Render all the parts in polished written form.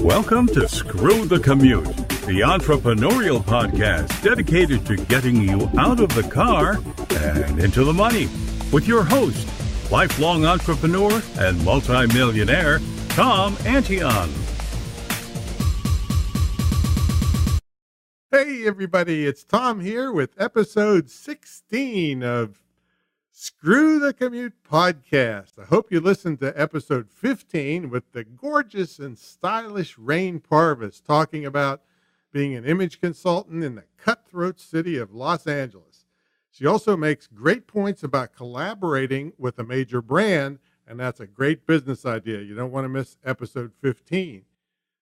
Welcome to Screw the Commute, the entrepreneurial podcast dedicated to getting you out of the car and into the money. With your host, lifelong entrepreneur and multimillionaire, Tom Antion. Hey everybody, it's Tom here with episode 16 of Screw the Commute podcast. I hope you listened to episode 15 with the gorgeous and stylish Rain Parvis talking about being an image consultant in the cutthroat city of Los Angeles. She also makes great points about collaborating with a major brand, and that's a great business idea. You don't want to miss episode 15.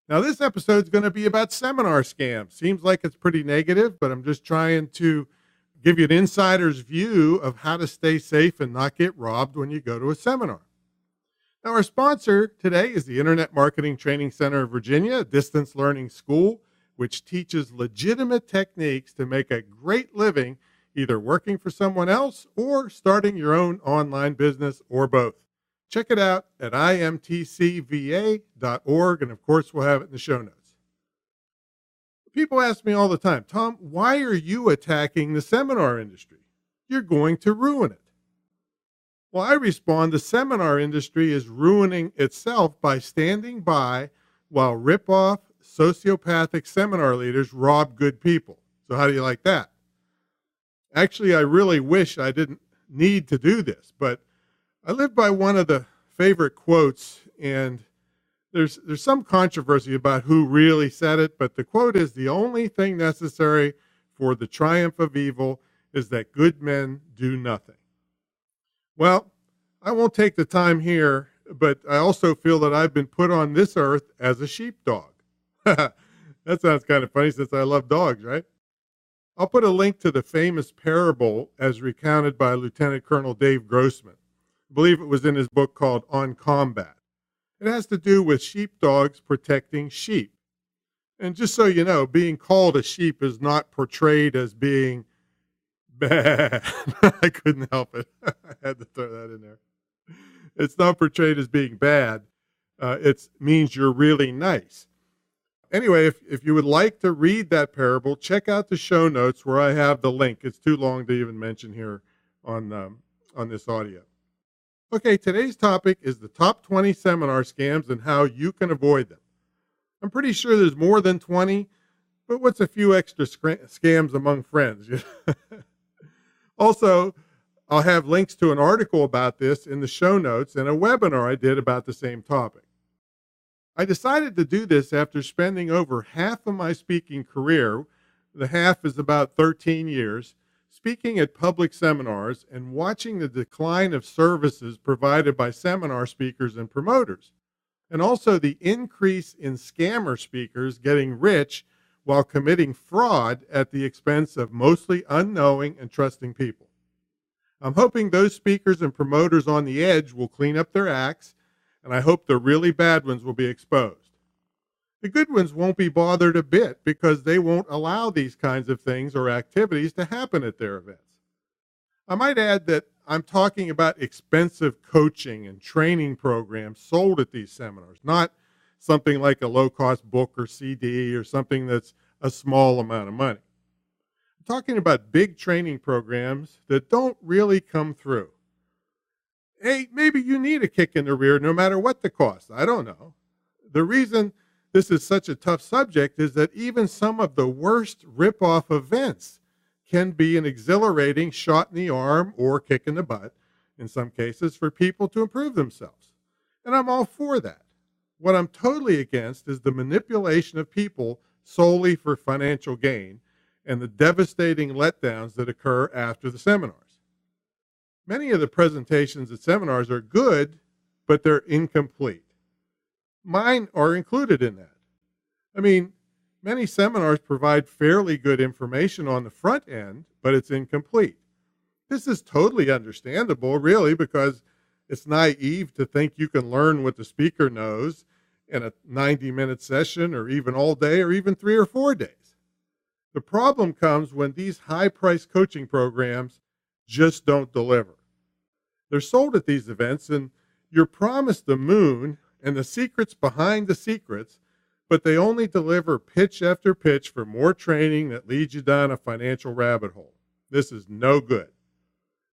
Now, this episode is going to be about seminar scams. Seems like it's pretty negative, but I'm just trying to give you an insider's view of how to stay safe and not get robbed when you go to a seminar. Now, our sponsor today is the Internet Marketing Training Center of Virginia, a distance learning school, which teaches legitimate techniques to make a great living, either working for someone else or starting your own online business or both. Check it out at imtcva.org, and of course, we'll have it in the show notes. People ask me all the time, Tom, why are you attacking the seminar industry? You're going to ruin it. Well, I respond, the seminar industry is ruining itself by standing by while rip-off sociopathic seminar leaders rob good people. So how do you like that? Actually, I really wish I didn't need to do this, but I live by one of the favorite quotes, and there's some controversy about who really said it, but the quote is, the only thing necessary for the triumph of evil is that good men do nothing. Well, I won't take the time here, but I also feel that I've been put on this earth as a sheepdog. That sounds kind of funny since I love dogs, right? I'll put a link to the famous parable as recounted by Lieutenant Colonel Dave Grossman. I believe it was in his book called On Combat. It has to do with sheepdogs protecting sheep. And just so you know, being called a sheep is not portrayed as being bad. I couldn't help it. I had to throw that in there. It's not portrayed as being bad. It means you're really nice. Anyway, if you would like to read that parable, check out the show notes where I have the link. It's too long to even mention here on this audio. Okay, today's topic is the top 20 seminar scams and how you can avoid them. I'm pretty sure there's more than 20, but what's a few extra scams among friends? Also, I'll have links to an article about this in the show notes and a webinar I did about the same topic. I decided to do this after spending over half of my speaking career, the half is about 13 years, speaking at public seminars and watching the decline of services provided by seminar speakers and promoters, and also the increase in scammer speakers getting rich while committing fraud at the expense of mostly unknowing and trusting people. I'm hoping those speakers and promoters on the edge will clean up their acts, and I hope the really bad ones will be exposed. The good ones won't be bothered a bit because they won't allow these kinds of things or activities to happen at their events. I might add that I'm talking about expensive coaching and training programs sold at these seminars, not something like a low-cost book or CD or something that's a small amount of money. I'm talking about big training programs that don't really come through. Hey, maybe you need a kick in the rear no matter what the cost. I don't know. The reason this is such a tough subject is that even some of the worst rip-off events can be an exhilarating shot in the arm or kick in the butt, in some cases, for people to improve themselves. And I'm all for that. What I'm totally against is the manipulation of people solely for financial gain and the devastating letdowns that occur after the seminars. Many of the presentations at seminars are good, but they're incomplete. Mine are included in that. I mean, many seminars provide fairly good information on the front end, but it's incomplete. This is totally understandable, really, because it's naive to think you can learn what the speaker knows in a 90-minute session or even all day or even 3 or 4 days. The problem comes when these high-priced coaching programs just don't deliver. They're sold at these events, and you're promised the moon and the secrets behind the secrets, but they only deliver pitch after pitch for more training that leads you down a financial rabbit hole. This is no good.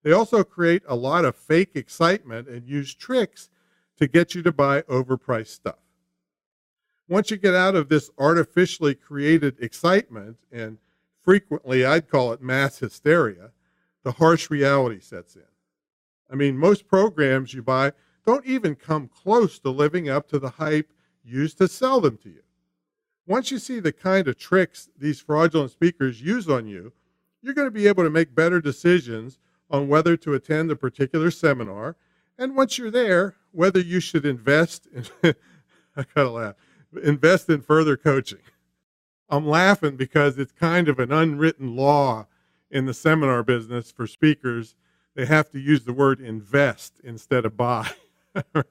They also create a lot of fake excitement and use tricks to get you to buy overpriced stuff. Once you get out of this artificially created excitement, and frequently I'd call it mass hysteria, the harsh reality sets in. I mean, most programs you buy don't even come close to living up to the hype used to sell them to you. Once you see the kind of tricks these fraudulent speakers use on you, you're going to be able to make better decisions on whether to attend a particular seminar, and once you're there, whether you should invest in, I gotta laugh, invest in further coaching. I'm laughing because it's kind of an unwritten law in the seminar business for speakers. They have to use the word invest instead of buy.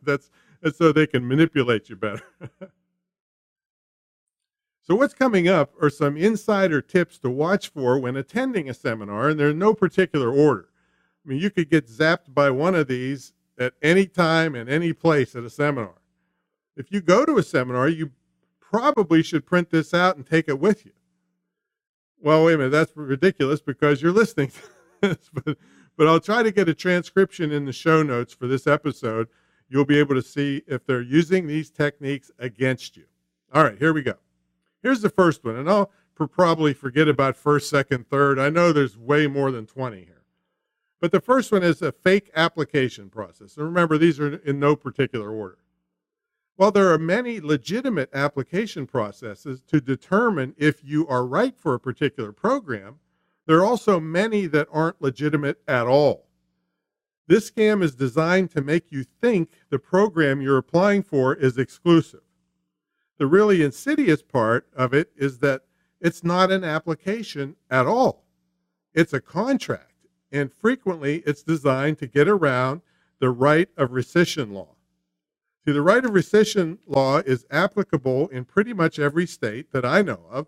That's so they can manipulate you better. So what's coming up are some insider tips to watch for when attending a seminar, and they're in no particular order. I mean, you could get zapped by one of these at any time and any place at a seminar. If you go to a seminar, you probably should print this out and take it with you. Well, wait a minute, that's ridiculous because you're listening to this, but I'll try to get a transcription in the show notes for this episode. You'll be able to see if they're using these techniques against you. All right, here we go. Here's the first one, and I'll probably forget about first, second, third. I know there's way more than 20 here. But the first one is a fake application process. And remember, these are in no particular order. While there are many legitimate application processes to determine if you are right for a particular program, there are also many that aren't legitimate at all. This scam is designed to make you think the program you're applying for is exclusive. The really insidious part of it is that it's not an application at all. It's a contract, and frequently it's designed to get around the right of rescission law. See, the right of rescission law is applicable in pretty much every state that I know of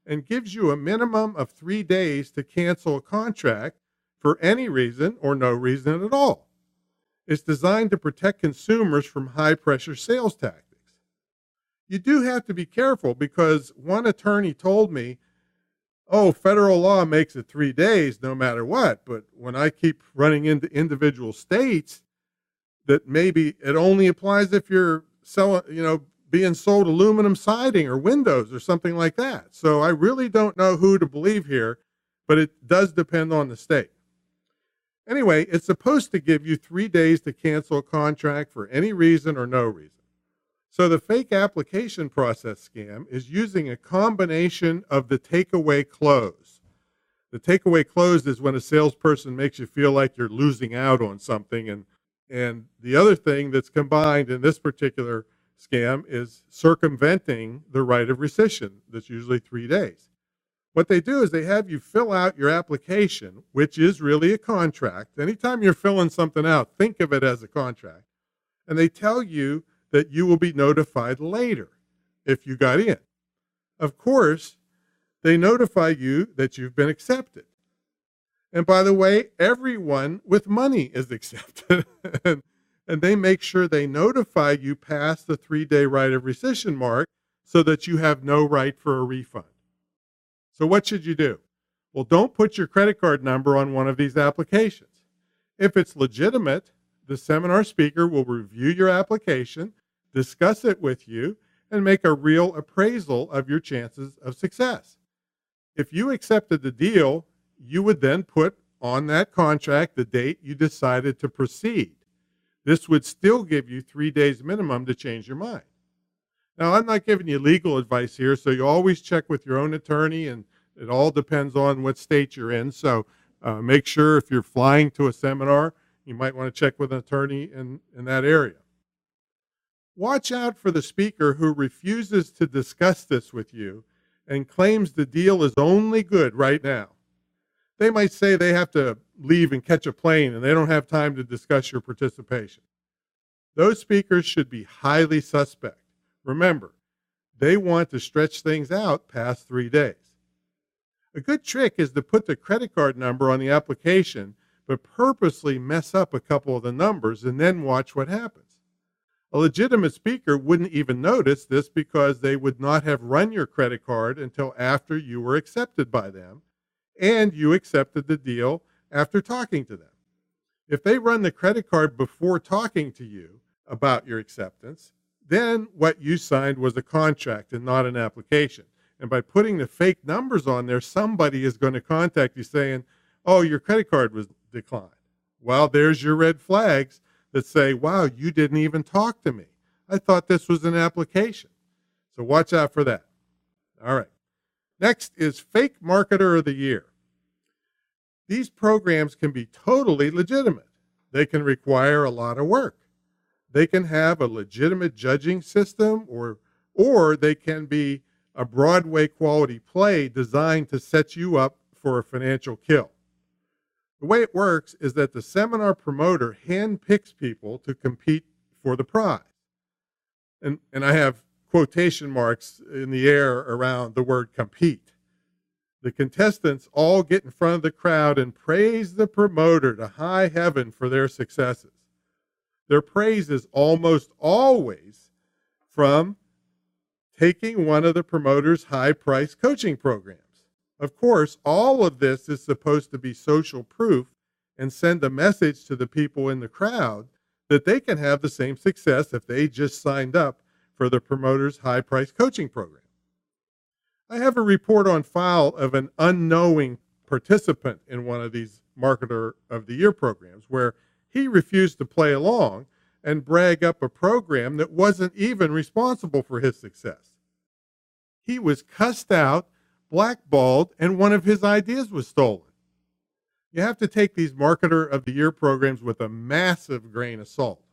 and gives you a minimum of 3 days to cancel a contract for any reason or no reason at all. It's designed to protect consumers from high-pressure sales tactics. You do have to be careful because one attorney told me, oh, federal law makes it 3 days no matter what. But when I keep running into individual states, that maybe it only applies if you're selling, being sold aluminum siding or windows or something like that. So I really don't know who to believe here, but it does depend on the state. Anyway, it's supposed to give you 3 days to cancel a contract for any reason or no reason. So the fake application process scam is using a combination of the takeaway close. The takeaway close is when a salesperson makes you feel like you're losing out on something. And the other thing that's combined in this particular scam is circumventing the right of rescission. That's usually 3 days. What they do is they have you fill out your application, which is really a contract. Anytime you're filling something out, think of it as a contract. And they tell you that you will be notified later if you got in. Of course, they notify you that you've been accepted. And by the way, everyone with money is accepted. and they make sure they notify you past the 3-day right of rescission mark so that you have no right for a refund. So what should you do? Well, don't put your credit card number on one of these applications. If it's legitimate, the seminar speaker will review your application, discuss it with you, and make a real appraisal of your chances of success. If you accepted the deal, you would then put on that contract the date you decided to proceed. This would still give you 3 days minimum to change your mind. Now, I'm not giving you legal advice here, so you always check with your own attorney, and it all depends on what state you're in. So make sure if you're flying to a seminar, you might want to check with an attorney in that area. Watch out for the speaker who refuses to discuss this with you and claims the deal is only good right now. They might say they have to leave and catch a plane and they don't have time to discuss your participation. Those speakers should be highly suspect. Remember, they want to stretch things out past 3 days. A good trick is to put the credit card number on the application, but purposely mess up a couple of the numbers and then watch what happens. A legitimate speaker wouldn't even notice this because they would not have run your credit card until after you were accepted by them and you accepted the deal after talking to them. If they run the credit card before talking to you about your acceptance, then what you signed was a contract and not an application. And by putting the fake numbers on there, somebody is going to contact you saying, oh, your credit card was declined. Well, there's your red flags that say, wow, you didn't even talk to me. I thought this was an application. So watch out for that. All right. Next is Fake Marketer of the Year. These programs can be totally legitimate. They can require a lot of work. They can have a legitimate judging system, or they can be a Broadway quality play designed to set you up for a financial kill. The way it works is that the seminar promoter handpicks people to compete for the prize. And I have quotation marks in the air around the word compete. The contestants all get in front of the crowd and praise the promoter to high heaven for their successes. Their praise is almost always from taking one of the promoter's high-priced coaching programs. Of course, all of this is supposed to be social proof and send a message to the people in the crowd that they can have the same success if they just signed up for the promoter's high-priced coaching program. I have a report on file of an unknowing participant in one of these Marketer of the Year programs where he refused to play along and brag up a program that wasn't even responsible for his success. He was cussed out, blackballed, and one of his ideas was stolen. You have to take these Marketer of the Year programs with a massive grain of salt,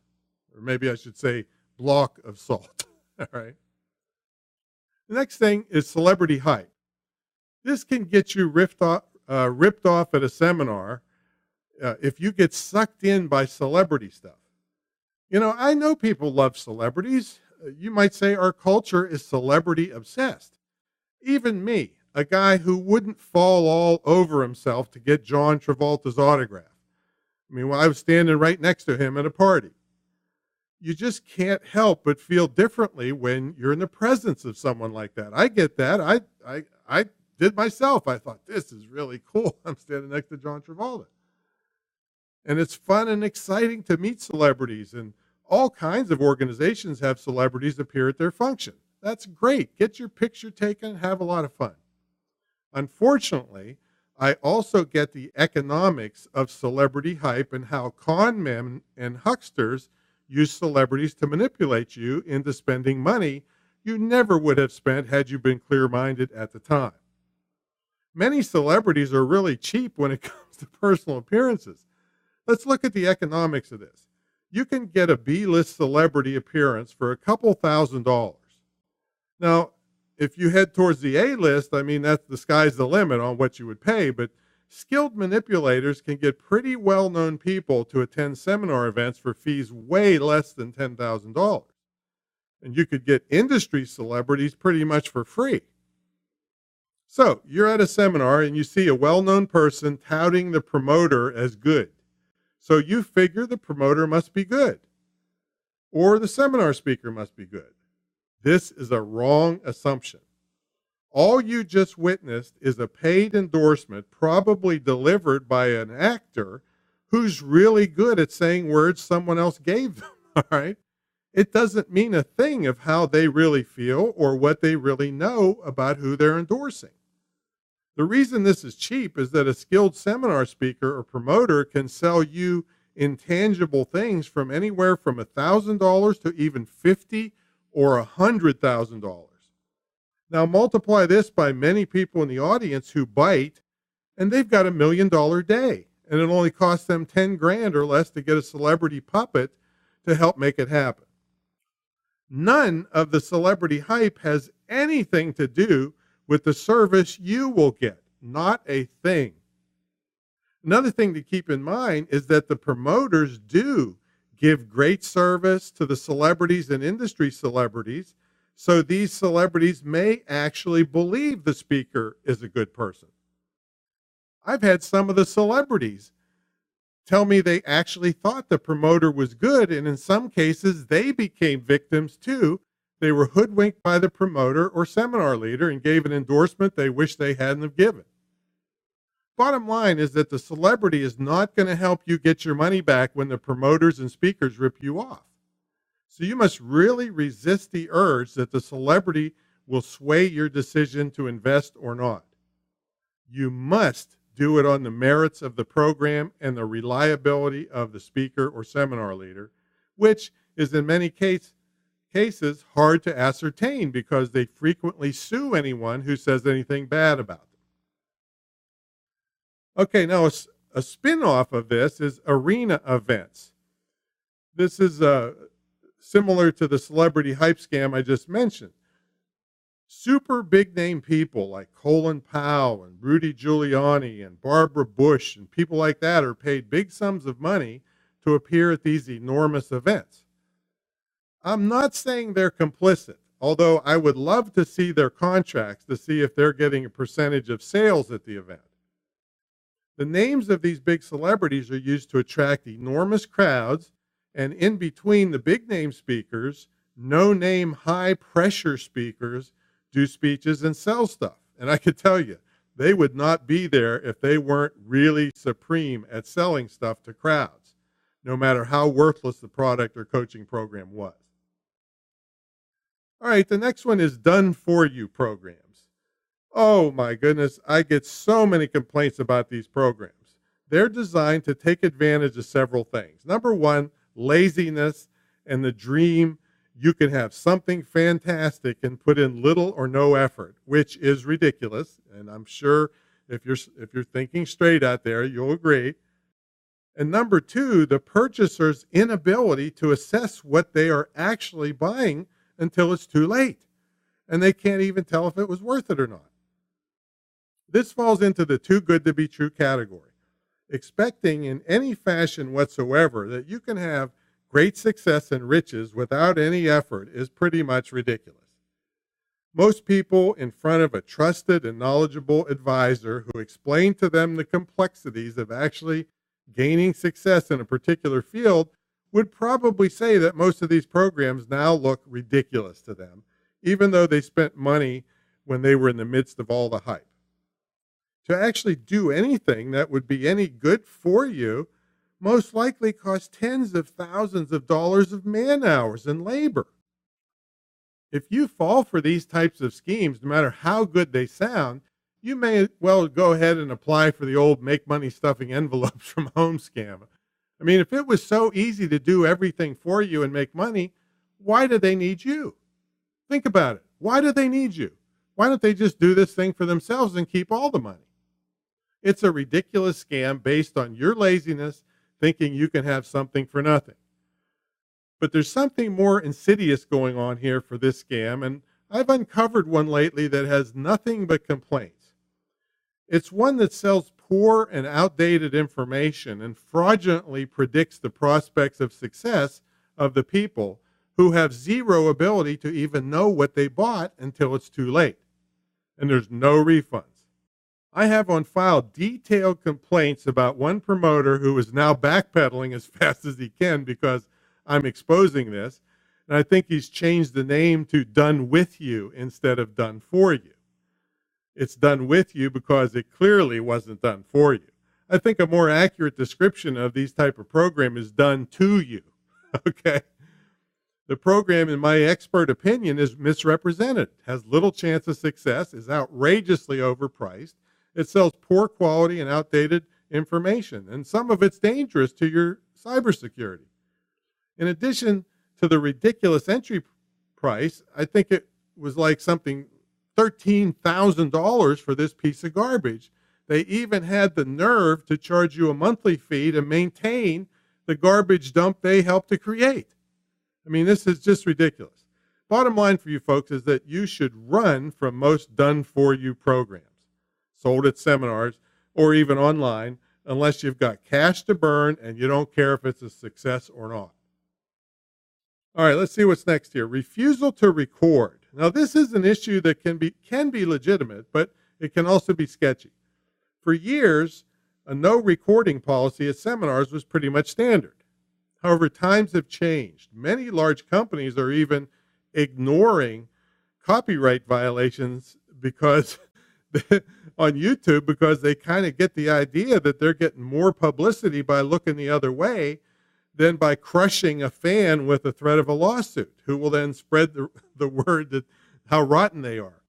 or maybe I should say block of salt. All right. The next thing is celebrity hype. This can get you ripped off at a seminar if you get sucked in by celebrity stuff. You know, I know people love celebrities. You might say our culture is celebrity obsessed. Even me, a guy who wouldn't fall all over himself to get John Travolta's autograph. I mean, I was standing right next to him at a party. You just can't help but feel differently when you're in the presence of someone like that. I get that. I did myself. I thought, this is really cool. I'm standing next to John Travolta. And it's fun and exciting to meet celebrities, and all kinds of organizations have celebrities appear at their function. That's great. Get your picture taken and have a lot of fun. Unfortunately, I also get the economics of celebrity hype and how con men and hucksters use celebrities to manipulate you into spending money you never would have spent had you been clear-minded at the time. Many celebrities are really cheap when it comes to personal appearances. Let's look at the economics of this. You can get a B-list celebrity appearance for a couple $1,000s. Now, if you head towards the A-list, I mean, that's the sky's the limit on what you would pay, but skilled manipulators can get pretty well-known people to attend seminar events for fees way less than $10,000. And you could get industry celebrities pretty much for free. So you're at a seminar and you see a well-known person touting the promoter as good. So you figure the promoter must be good, or the seminar speaker must be good. This is a wrong assumption. All you just witnessed is a paid endorsement, probably delivered by an actor who's really good at saying words someone else gave them, all right? It doesn't mean a thing of how they really feel or what they really know about who they're endorsing. The reason this is cheap is that a skilled seminar speaker or promoter can sell you intangible things from anywhere from $1,000 to even $50,000 or $100,000. Now multiply this by many people in the audience who bite, and they've got $1 million day, and it only costs them 10 grand or less to get a celebrity puppet to help make it happen. None of the celebrity hype has anything to do with the service you will get, not a thing. Another thing to keep in mind is that the promoters do give great service to the celebrities and industry celebrities, so these celebrities may actually believe the speaker is a good person. I've had some of the celebrities tell me they actually thought the promoter was good, and in some cases, they became victims too. They were hoodwinked by the promoter or seminar leader and gave an endorsement they wish they hadn't have given. Bottom line is that the celebrity is not going to help you get your money back when the promoters and speakers rip you off. So you must really resist the urge that the celebrity will sway your decision to invest or not. You must do it on the merits of the program and the reliability of the speaker or seminar leader, which is in many cases hard to ascertain because they frequently sue anyone who says anything bad about them. Okay, now a spin-off of this is arena events. This is similar to the celebrity hype scam I just mentioned. Super big name people like Colin Powell and Rudy Giuliani and Barbara Bush and people like that are paid big sums of money to appear at these enormous events. I'm not saying they're complicit, although I would love to see their contracts to see if they're getting a percentage of sales at the event. The names of these big celebrities are used to attract enormous crowds, and in between the big name speakers, no-name high-pressure speakers do speeches and sell stuff. And I could tell you, they would not be there if they weren't really supreme at selling stuff to crowds, no matter how worthless the product or coaching program was. All right, the next one is done-for-you programs. Oh my goodness, I get so many complaints about these programs. They're designed to take advantage of several things. Number one, laziness and the dream you can have something fantastic and put in little or no effort, which is ridiculous. And I'm sure if you're thinking straight out there, you'll agree. And number two, the purchaser's inability to assess what they are actually buying until it's too late. And they can't even tell if it was worth it or not. This falls into the too good to be true category. Expecting in any fashion whatsoever that you can have great success and riches without any effort is pretty much ridiculous. Most people in front of a trusted and knowledgeable advisor who explained to them the complexities of actually gaining success in a particular field would probably say that most of these programs now look ridiculous to them, even though they spent money when they were in the midst of all the hype. To actually do anything that would be any good for you most likely cost tens of thousands of dollars of man hours and labor. If you fall for these types of schemes, no matter how good they sound, you may well go ahead and apply for the old make money stuffing envelopes from home scam. I mean, if it was so easy to do everything for you and make money, why do they need you? Think about it. Why do they need you? Why don't they just do this thing for themselves and keep all the money? It's a ridiculous scam based on your laziness, thinking you can have something for nothing. But there's something more insidious going on here for this scam, and I've uncovered one lately that has nothing but complaints. It's one that sells poor and outdated information and fraudulently predicts the prospects of success of the people who have zero ability to even know what they bought until it's too late. And there's no refunds. I have on file detailed complaints about one promoter who is now backpedaling as fast as he can because I'm exposing this. And I think he's changed the name to Done With You instead of Done For You. It's done with you because it clearly wasn't done for you. I think a more accurate description of these type of program is done to you. Okay. The program, in my expert opinion, is misrepresented, has little chance of success, is outrageously overpriced. It sells poor quality and outdated information, and some of it's dangerous to your cybersecurity. In addition to the ridiculous entry price, I think it was like something $13,000 for this piece of garbage. They even had the nerve to charge you a monthly fee to maintain the garbage dump they helped to create. I mean, this is just ridiculous. Bottom line for you folks is that you should run from most done-for-you programs, sold at seminars or even online, unless you've got cash to burn and you don't care if it's a success or not. All right, let's see what's next here. Refusal to record. Now, this is an issue that can be legitimate, but it can also be sketchy. For years, A no recording policy at seminars was pretty much standard. However, times have changed. Many large companies are even ignoring copyright violations because on YouTube, because they kind of get the idea that they're getting more publicity by looking the other way than by crushing a fan with the threat of a lawsuit, who will then spread the word that how rotten they are.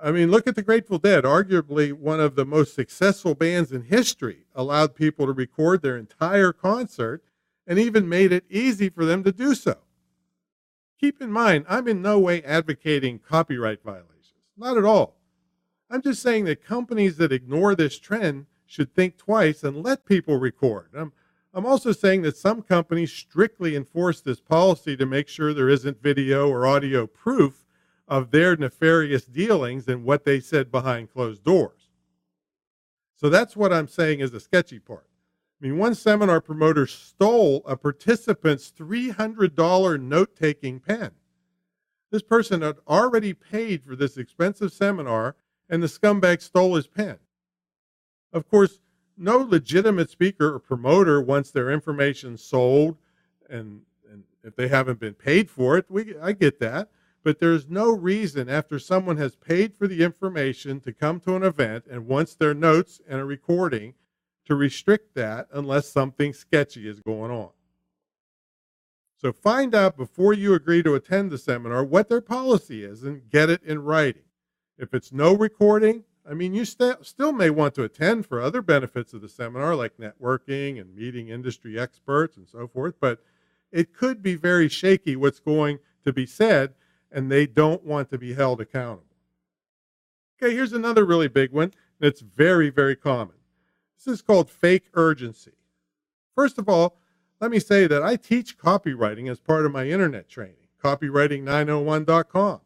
I mean, look at the Grateful Dead. Arguably one of the most successful bands in history allowed people to record their entire concert and even made it easy for them to do so. Keep in mind, I'm in no way advocating copyright violations. Not at all. I'm just saying that companies that ignore this trend should think twice and let people record. I'm also saying that some companies strictly enforce this policy to make sure there isn't video or audio proof of their nefarious dealings and what they said behind closed doors. So that's what I'm saying is the sketchy part. I mean, one seminar promoter stole a participant's $300 note-taking pen. This person had already paid for this expensive seminar, and the scumbag stole his pen. Of course, no legitimate speaker or promoter wants their information sold, and if they haven't been paid for it, I get that. But there's no reason after someone has paid for the information to come to an event and wants their notes and a recording to restrict that unless something sketchy is going on. So find out before you agree to attend the seminar what their policy is and get it in writing. If it's no recording, I mean, you still may want to attend for other benefits of the seminar like networking and meeting industry experts and so forth, but it could be very shaky what's going to be said, and they don't want to be held accountable. Okay, here's another really big one that's very, very common. This is called fake urgency. First of all, let me say that I teach copywriting as part of my internet training, copywriting901.com.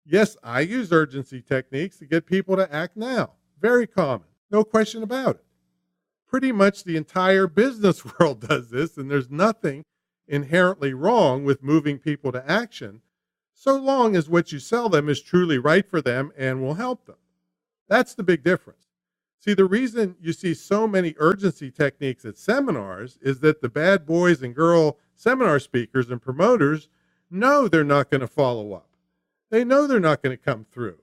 Yes, I use urgency techniques to get people to act now. Very common, no question about it. Pretty much the entire business world does this, and there's nothing inherently wrong with moving people to action, so long as what you sell them is truly right for them and will help them. That's the big difference. See, the reason you see so many urgency techniques at seminars is that the bad boys and girl seminar speakers and promoters know they're not going to follow up. They know they're not going to come through.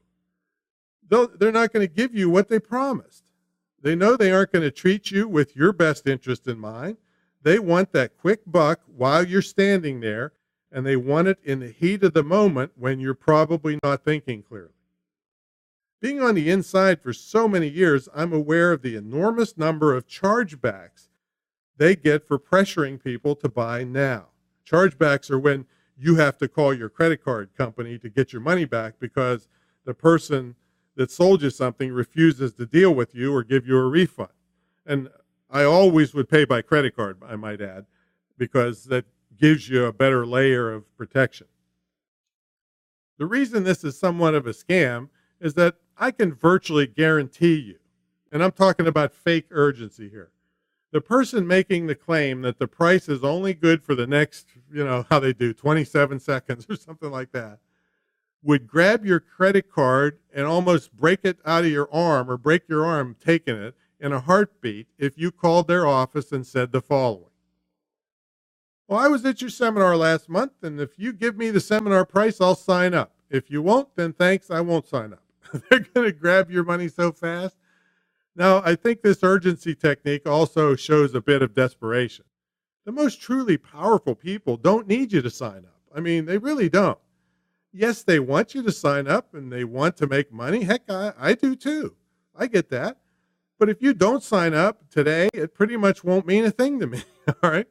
They're not going to give you what they promised. They know they aren't going to treat you with your best interest in mind. They want that quick buck while you're standing there, and they want it in the heat of the moment when you're probably not thinking clearly. Being on the inside for so many years, I'm aware of the enormous number of chargebacks they get for pressuring people to buy now. Chargebacks are when you have to call your credit card company to get your money back because the person that sold you something refuses to deal with you or give you a refund. And I always would pay by credit card, I might add, because that gives you a better layer of protection. The reason this is somewhat of a scam is that I can virtually guarantee you, and I'm talking about fake urgency here, the person making the claim that the price is only good for the next, how they do, 27 seconds or something like that, would grab your credit card and almost break it out of your arm or break your arm taking it in a heartbeat if you called their office and said the following. Well, I was at your seminar last month, and if you give me the seminar price, I'll sign up. If you won't, then thanks, I won't sign up. They're going to grab your money so fast. Now, I think this urgency technique also shows a bit of desperation. The most truly powerful people don't need you to sign up. I mean, they really don't. Yes, they want you to sign up and they want to make money. Heck, I do too. I get that. But if you don't sign up today, it pretty much won't mean a thing to me. All right.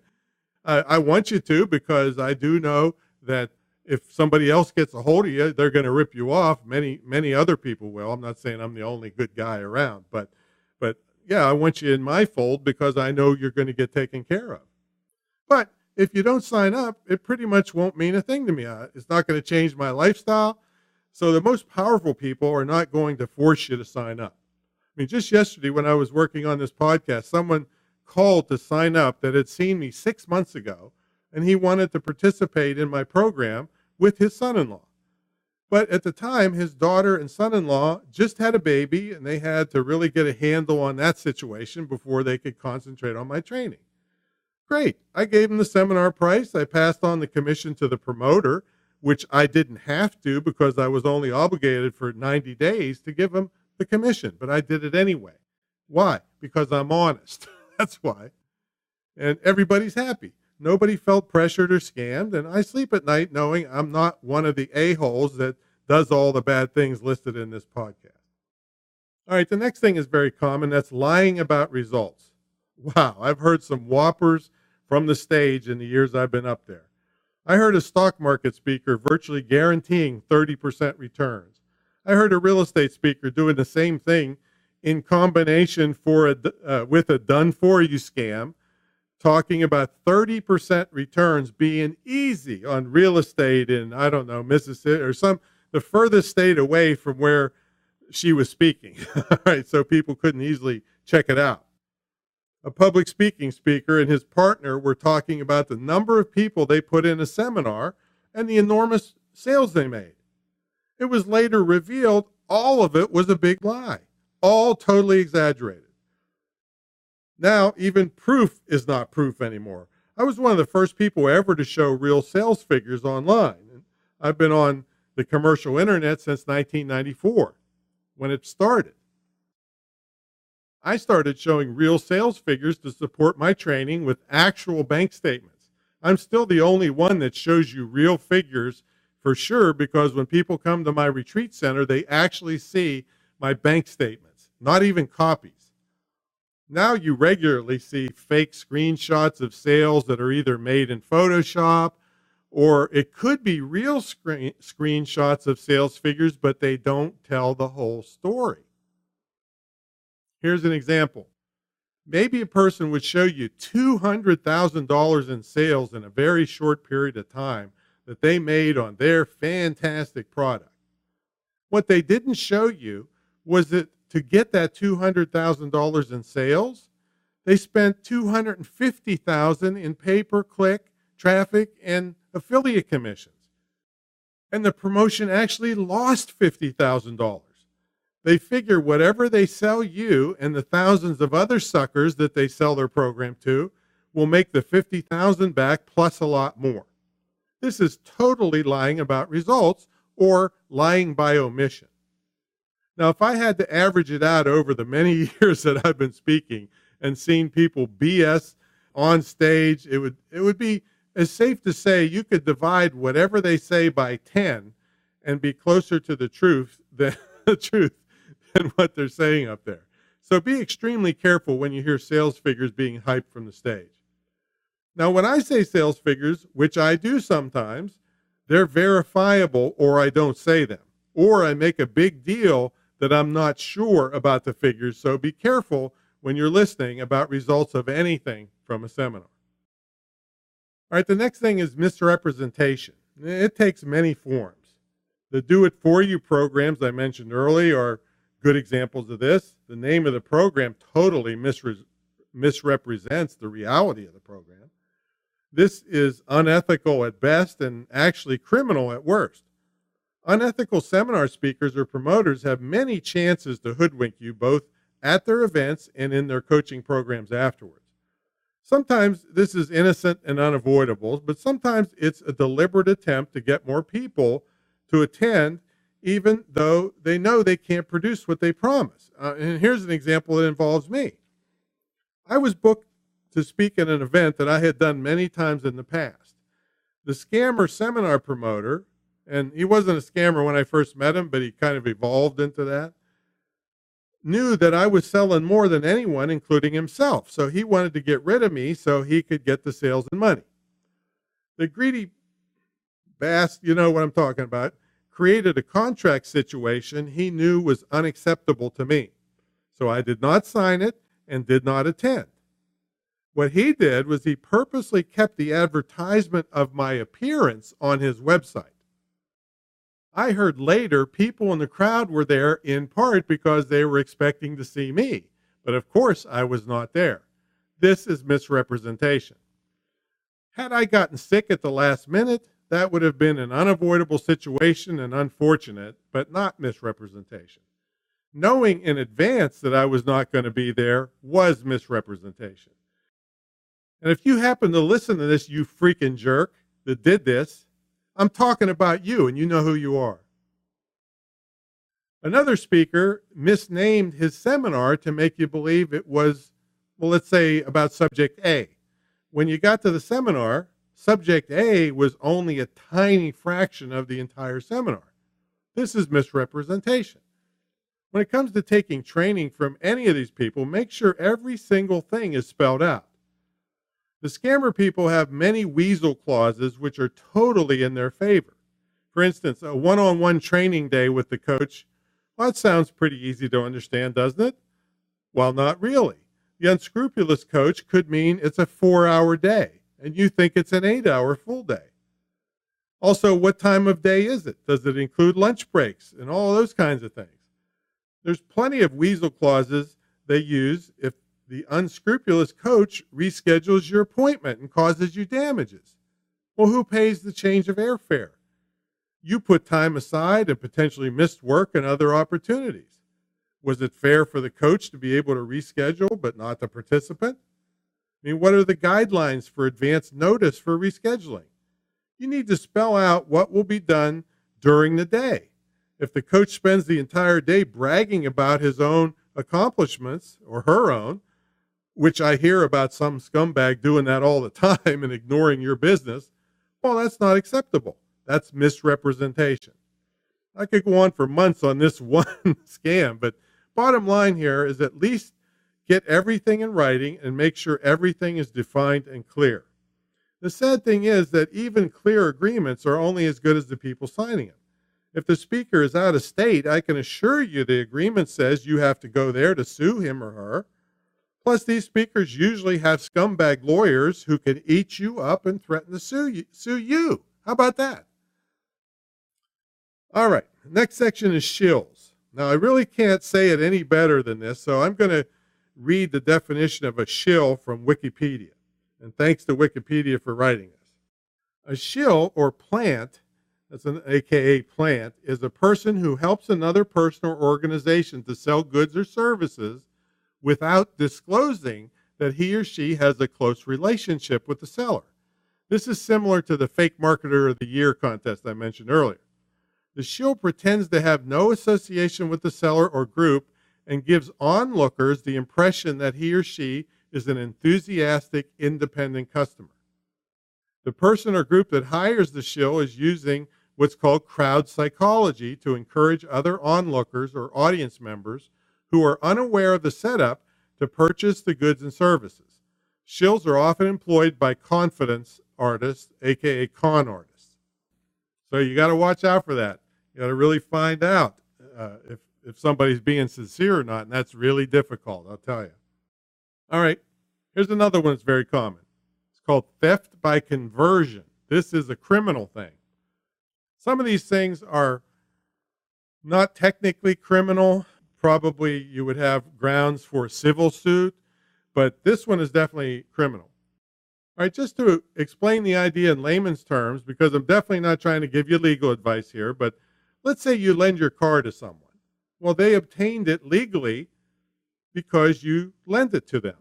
I want you to, because I do know that if somebody else gets a hold of you, they're going to rip you off. Many other people will. I'm not saying I'm the only good guy around, but yeah, I want you in my fold because I know you're going to get taken care of. But if you don't sign up, it pretty much won't mean a thing to me. It's not going to change my lifestyle. So the most powerful people are not going to force you to sign up. I mean, just yesterday when I was working on this podcast, someone called to sign up that had seen me 6 months ago, and he wanted to participate in my program with his son-in-law. But at the time, his daughter and son-in-law just had a baby, and they had to really get a handle on that situation before they could concentrate on my training. Great. I gave him the seminar price. I passed on the commission to the promoter, which I didn't have to because I was only obligated for 90 days to give him the commission, but I did it anyway. Why? Because I'm honest. That's why. And everybody's happy. Nobody felt pressured or scammed, and I sleep at night knowing I'm not one of the a-holes that does all the bad things listed in this podcast. All right, the next thing is very common. That's lying about results. Wow, I've heard some whoppers from the stage in the years I've been up there. I heard a stock market speaker virtually guaranteeing 30% returns. I heard a real estate speaker doing the same thing in combination with a done-for-you scam, talking about 30% returns being easy on real estate in, I don't know, Mississippi or the furthest state away from where she was speaking. All right, so people couldn't easily check it out. A public speaking speaker and his partner were talking about the number of people they put in a seminar and the enormous sales they made. It was later revealed all of it was a big lie, all totally exaggerated. Now, even proof is not proof anymore. I was one of the first people ever to show real sales figures online. And I've been on the commercial internet since 1994, when it started. I started showing real sales figures to support my training with actual bank statements. I'm still the only one that shows you real figures for sure, because when people come to my retreat center, they actually see my bank statements, not even copies. Now you regularly see fake screenshots of sales that are either made in Photoshop, or it could be real screenshots of sales figures, but they don't tell the whole story. Here's an example. Maybe a person would show you $200,000 in sales in a very short period of time that they made on their fantastic product. What they didn't show you was that to get that $200,000 in sales, they spent $250,000 in pay-per-click, traffic, and affiliate commissions. And the promotion actually lost $50,000. They figure whatever they sell you and the thousands of other suckers that they sell their program to will make the $50,000 back plus a lot more. This is totally lying about results or lying by omission. Now, if I had to average it out over the many years that I've been speaking and seen people BS on stage, it would be as safe to say you could divide whatever they say by 10 and be closer to the truth than what they're saying up there. So be extremely careful when you hear sales figures being hyped from the stage. Now, when I say sales figures, which I do sometimes, they're verifiable, or I don't say them, or I make a big deal that I'm not sure about the figures. So be careful when you're listening about results of anything from a seminar. All right, the next thing is misrepresentation. It takes many forms. The do-it-for-you programs I mentioned earlier are good examples of this. The name of the program totally misrepresents the reality of the program. This is unethical at best and actually criminal at worst. Unethical seminar speakers or promoters have many chances to hoodwink you both at their events and in their coaching programs afterwards. Sometimes this is innocent and unavoidable, but sometimes it's a deliberate attempt to get more people to attend, even though they know they can't produce what they promise. And here's an example that involves me. I was booked to speak at an event that I had done many times in the past. The scammer seminar promoter, and he wasn't a scammer when I first met him, but he kind of evolved into that, knew that I was selling more than anyone, including himself. So he wanted to get rid of me so he could get the sales and money. The greedy bass, you know what I'm talking about, created a contract situation he knew was unacceptable to me. So I did not sign it and did not attend. What he did was he purposely kept the advertisement of my appearance on his website. I heard later people in the crowd were there in part because they were expecting to see me. But of course, I was not there. This is misrepresentation. Had I gotten sick at the last minute, that would have been an unavoidable situation and unfortunate, but not misrepresentation. Knowing in advance that I was not going to be there was misrepresentation. And if you happen to listen to this, you freaking jerk that did this, I'm talking about you, and you know who you are. Another speaker misnamed his seminar to make you believe it was, well, let's say about subject A. When you got to the seminar, subject A was only a tiny fraction of the entire seminar. This is misrepresentation. When it comes to taking training from any of these people, make sure every single thing is spelled out. The scammer people have many weasel clauses which are totally in their favor. For instance, a one-on-one training day with the coach. Well, that sounds pretty easy to understand, doesn't it? Well, not really. The unscrupulous coach could mean it's a 4-hour day, and you think it's an 8-hour full day. Also, what time of day is it? Does it include lunch breaks and all those kinds of things? There's plenty of weasel clauses they use if the unscrupulous coach reschedules your appointment and causes you damages. Well, who pays the change of airfare? You put time aside and potentially missed work and other opportunities. Was it fair for the coach to be able to reschedule but not the participant? I mean, what are the guidelines for advance notice for rescheduling? You need to spell out what will be done during the day. If the coach spends the entire day bragging about his own accomplishments or her own, which I hear about some scumbag doing that all the time and ignoring your business, well, that's not acceptable. That's misrepresentation. I could go on for months on this one scam, but bottom line here is at least get everything in writing and make sure everything is defined and clear. The sad thing is that even clear agreements are only as good as the people signing them. If the speaker is out of state, I can assure you the agreement says you have to go there to sue him or her. Plus, these speakers usually have scumbag lawyers who can eat you up and threaten to sue you. How about that? All right, next section is shills. Now, I really can't say it any better than this, so I'm going to read the definition of a shill from Wikipedia. And thanks to Wikipedia for writing this. A shill or plant, that's an AKA plant, is a person who helps another person or organization to sell goods or services without disclosing that he or she has a close relationship with the seller. This is similar to the Fake Marketer of the Year contest I mentioned earlier. The shill pretends to have no association with the seller or group and gives onlookers the impression that he or she is an enthusiastic, independent customer. The person or group that hires the shill is using what's called crowd psychology to encourage other onlookers or audience members who are unaware of the setup to purchase the goods and services. Shills are often employed by confidence artists, aka con artists. So you got to watch out for that. You got to really find out if somebody's being sincere or not, and that's really difficult, I'll tell you. All right, here's another one that's very common. It's called theft by conversion. This is a criminal thing. Some of these things are not technically criminal. Probably you would have grounds for a civil suit, but this one is definitely criminal. All right, just to explain the idea in layman's terms, because I'm definitely not trying to give you legal advice here, but let's say you lend your car to someone. Well, they obtained it legally because you lent it to them.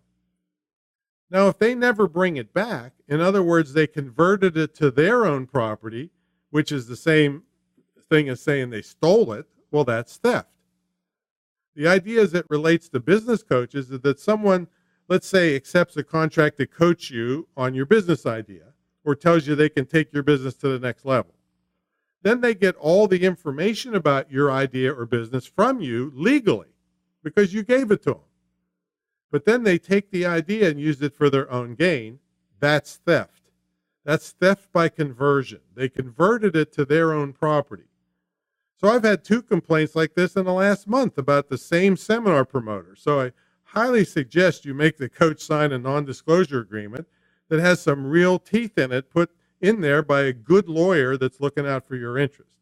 Now, if they never bring it back, in other words, they converted it to their own property, which is the same thing as saying they stole it, well, that's theft. The idea as it relates to business coaches is that someone, let's say, accepts a contract to coach you on your business idea or tells you they can take your business to the next level. Then they get all the information about your idea or business from you legally because you gave it to them. But then they take the idea and use it for their own gain. That's theft. That's theft by conversion. They converted it to their own property. So I've had 2 complaints like this in the last month about the same seminar promoter. So I highly suggest you make the coach sign a non-disclosure agreement that has some real teeth in it put in there by a good lawyer that's looking out for your interest.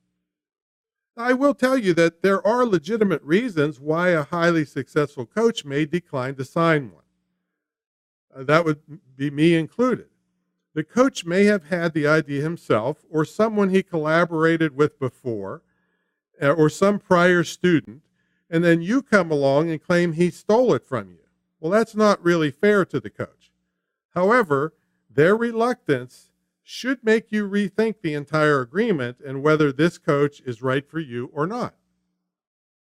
Now, I will tell you that there are legitimate reasons why a highly successful coach may decline to sign one. That would be me included. The coach may have had the idea himself, or someone he collaborated with before, or some prior student, and then you come along and claim he stole it from you. Well, that's not really fair to the coach. However, their reluctance should make you rethink the entire agreement and whether this coach is right for you or not.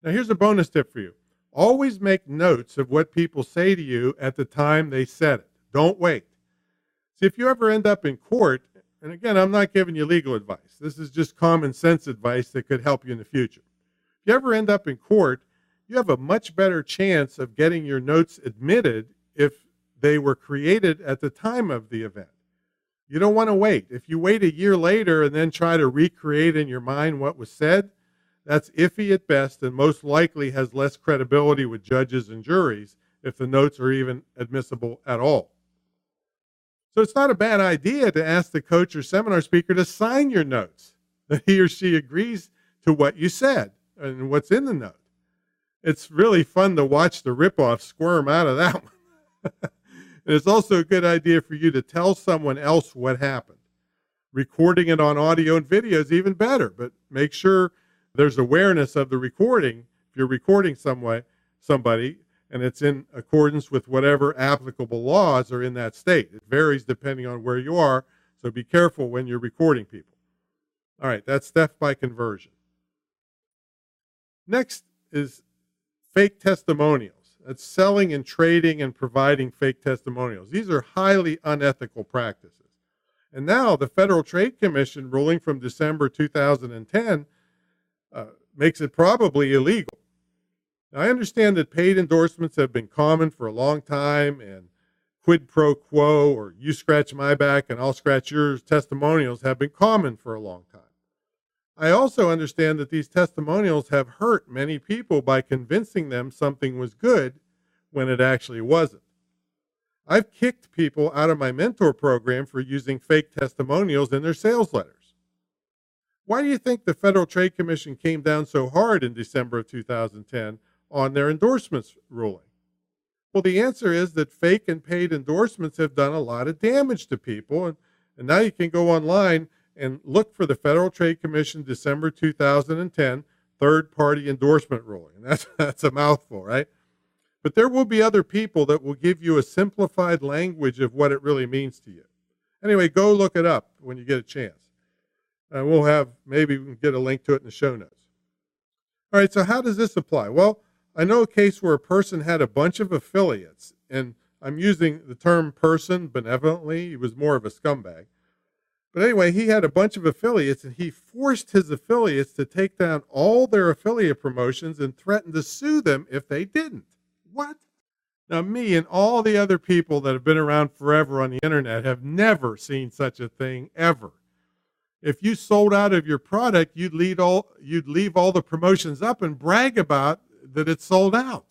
Now, here's a bonus tip for you. Always make notes of what people say to you at the time they said it. Don't wait. See, if you ever end up in court, and again, I'm not giving you legal advice. This is just common sense advice that could help you in the future. If you ever end up in court, you have a much better chance of getting your notes admitted if they were created at the time of the event. You don't want to wait. If you wait a year later and then try to recreate in your mind what was said, that's iffy at best and most likely has less credibility with judges and juries if the notes are even admissible at all. So it's not a bad idea to ask the coach or seminar speaker to sign your notes, that he or she agrees to what you said and what's in the note. It's really fun to watch the ripoff squirm out of that one. And it's also a good idea for you to tell someone else what happened. Recording it on audio and video is even better, but make sure there's awareness of the recording. If you're recording somebody, and it's in accordance with whatever applicable laws are in that state. It varies depending on where you are, so be careful when you're recording people. All right, that's theft by conversion. Next is fake testimonials. That's selling and trading and providing fake testimonials. These are highly unethical practices. And now the Federal Trade Commission ruling from December 2010 makes it probably illegal. Now, I understand that paid endorsements have been common for a long time, and quid pro quo, or you scratch my back and I'll scratch yours, testimonials have been common for a long time. I also understand that these testimonials have hurt many people by convincing them something was good when it actually wasn't. I've kicked people out of my mentor program for using fake testimonials in their sales letters. Why do you think the Federal Trade Commission came down so hard in December of 2010 on their endorsements ruling? Well, the answer is that fake and paid endorsements have done a lot of damage to people, and now you can go online and look for the Federal Trade Commission December 2010 third-party endorsement ruling. That's a mouthful, right? But there will be other people that will give you a simplified language of what it really means to you. Anyway, go look it up when you get a chance. And maybe we can get a link to it in the show notes. All right, so how does this apply? Well, I know a case where a person had a bunch of affiliates, and I'm using the term person benevolently. He was more of a scumbag. But anyway, he had a bunch of affiliates, and he forced his affiliates to take down all their affiliate promotions and threatened to sue them if they didn't. What? Now, me and all the other people that have been around forever on the internet have never seen such a thing ever. If you sold out of your product, you'd leave all the promotions up and brag about that it's sold out.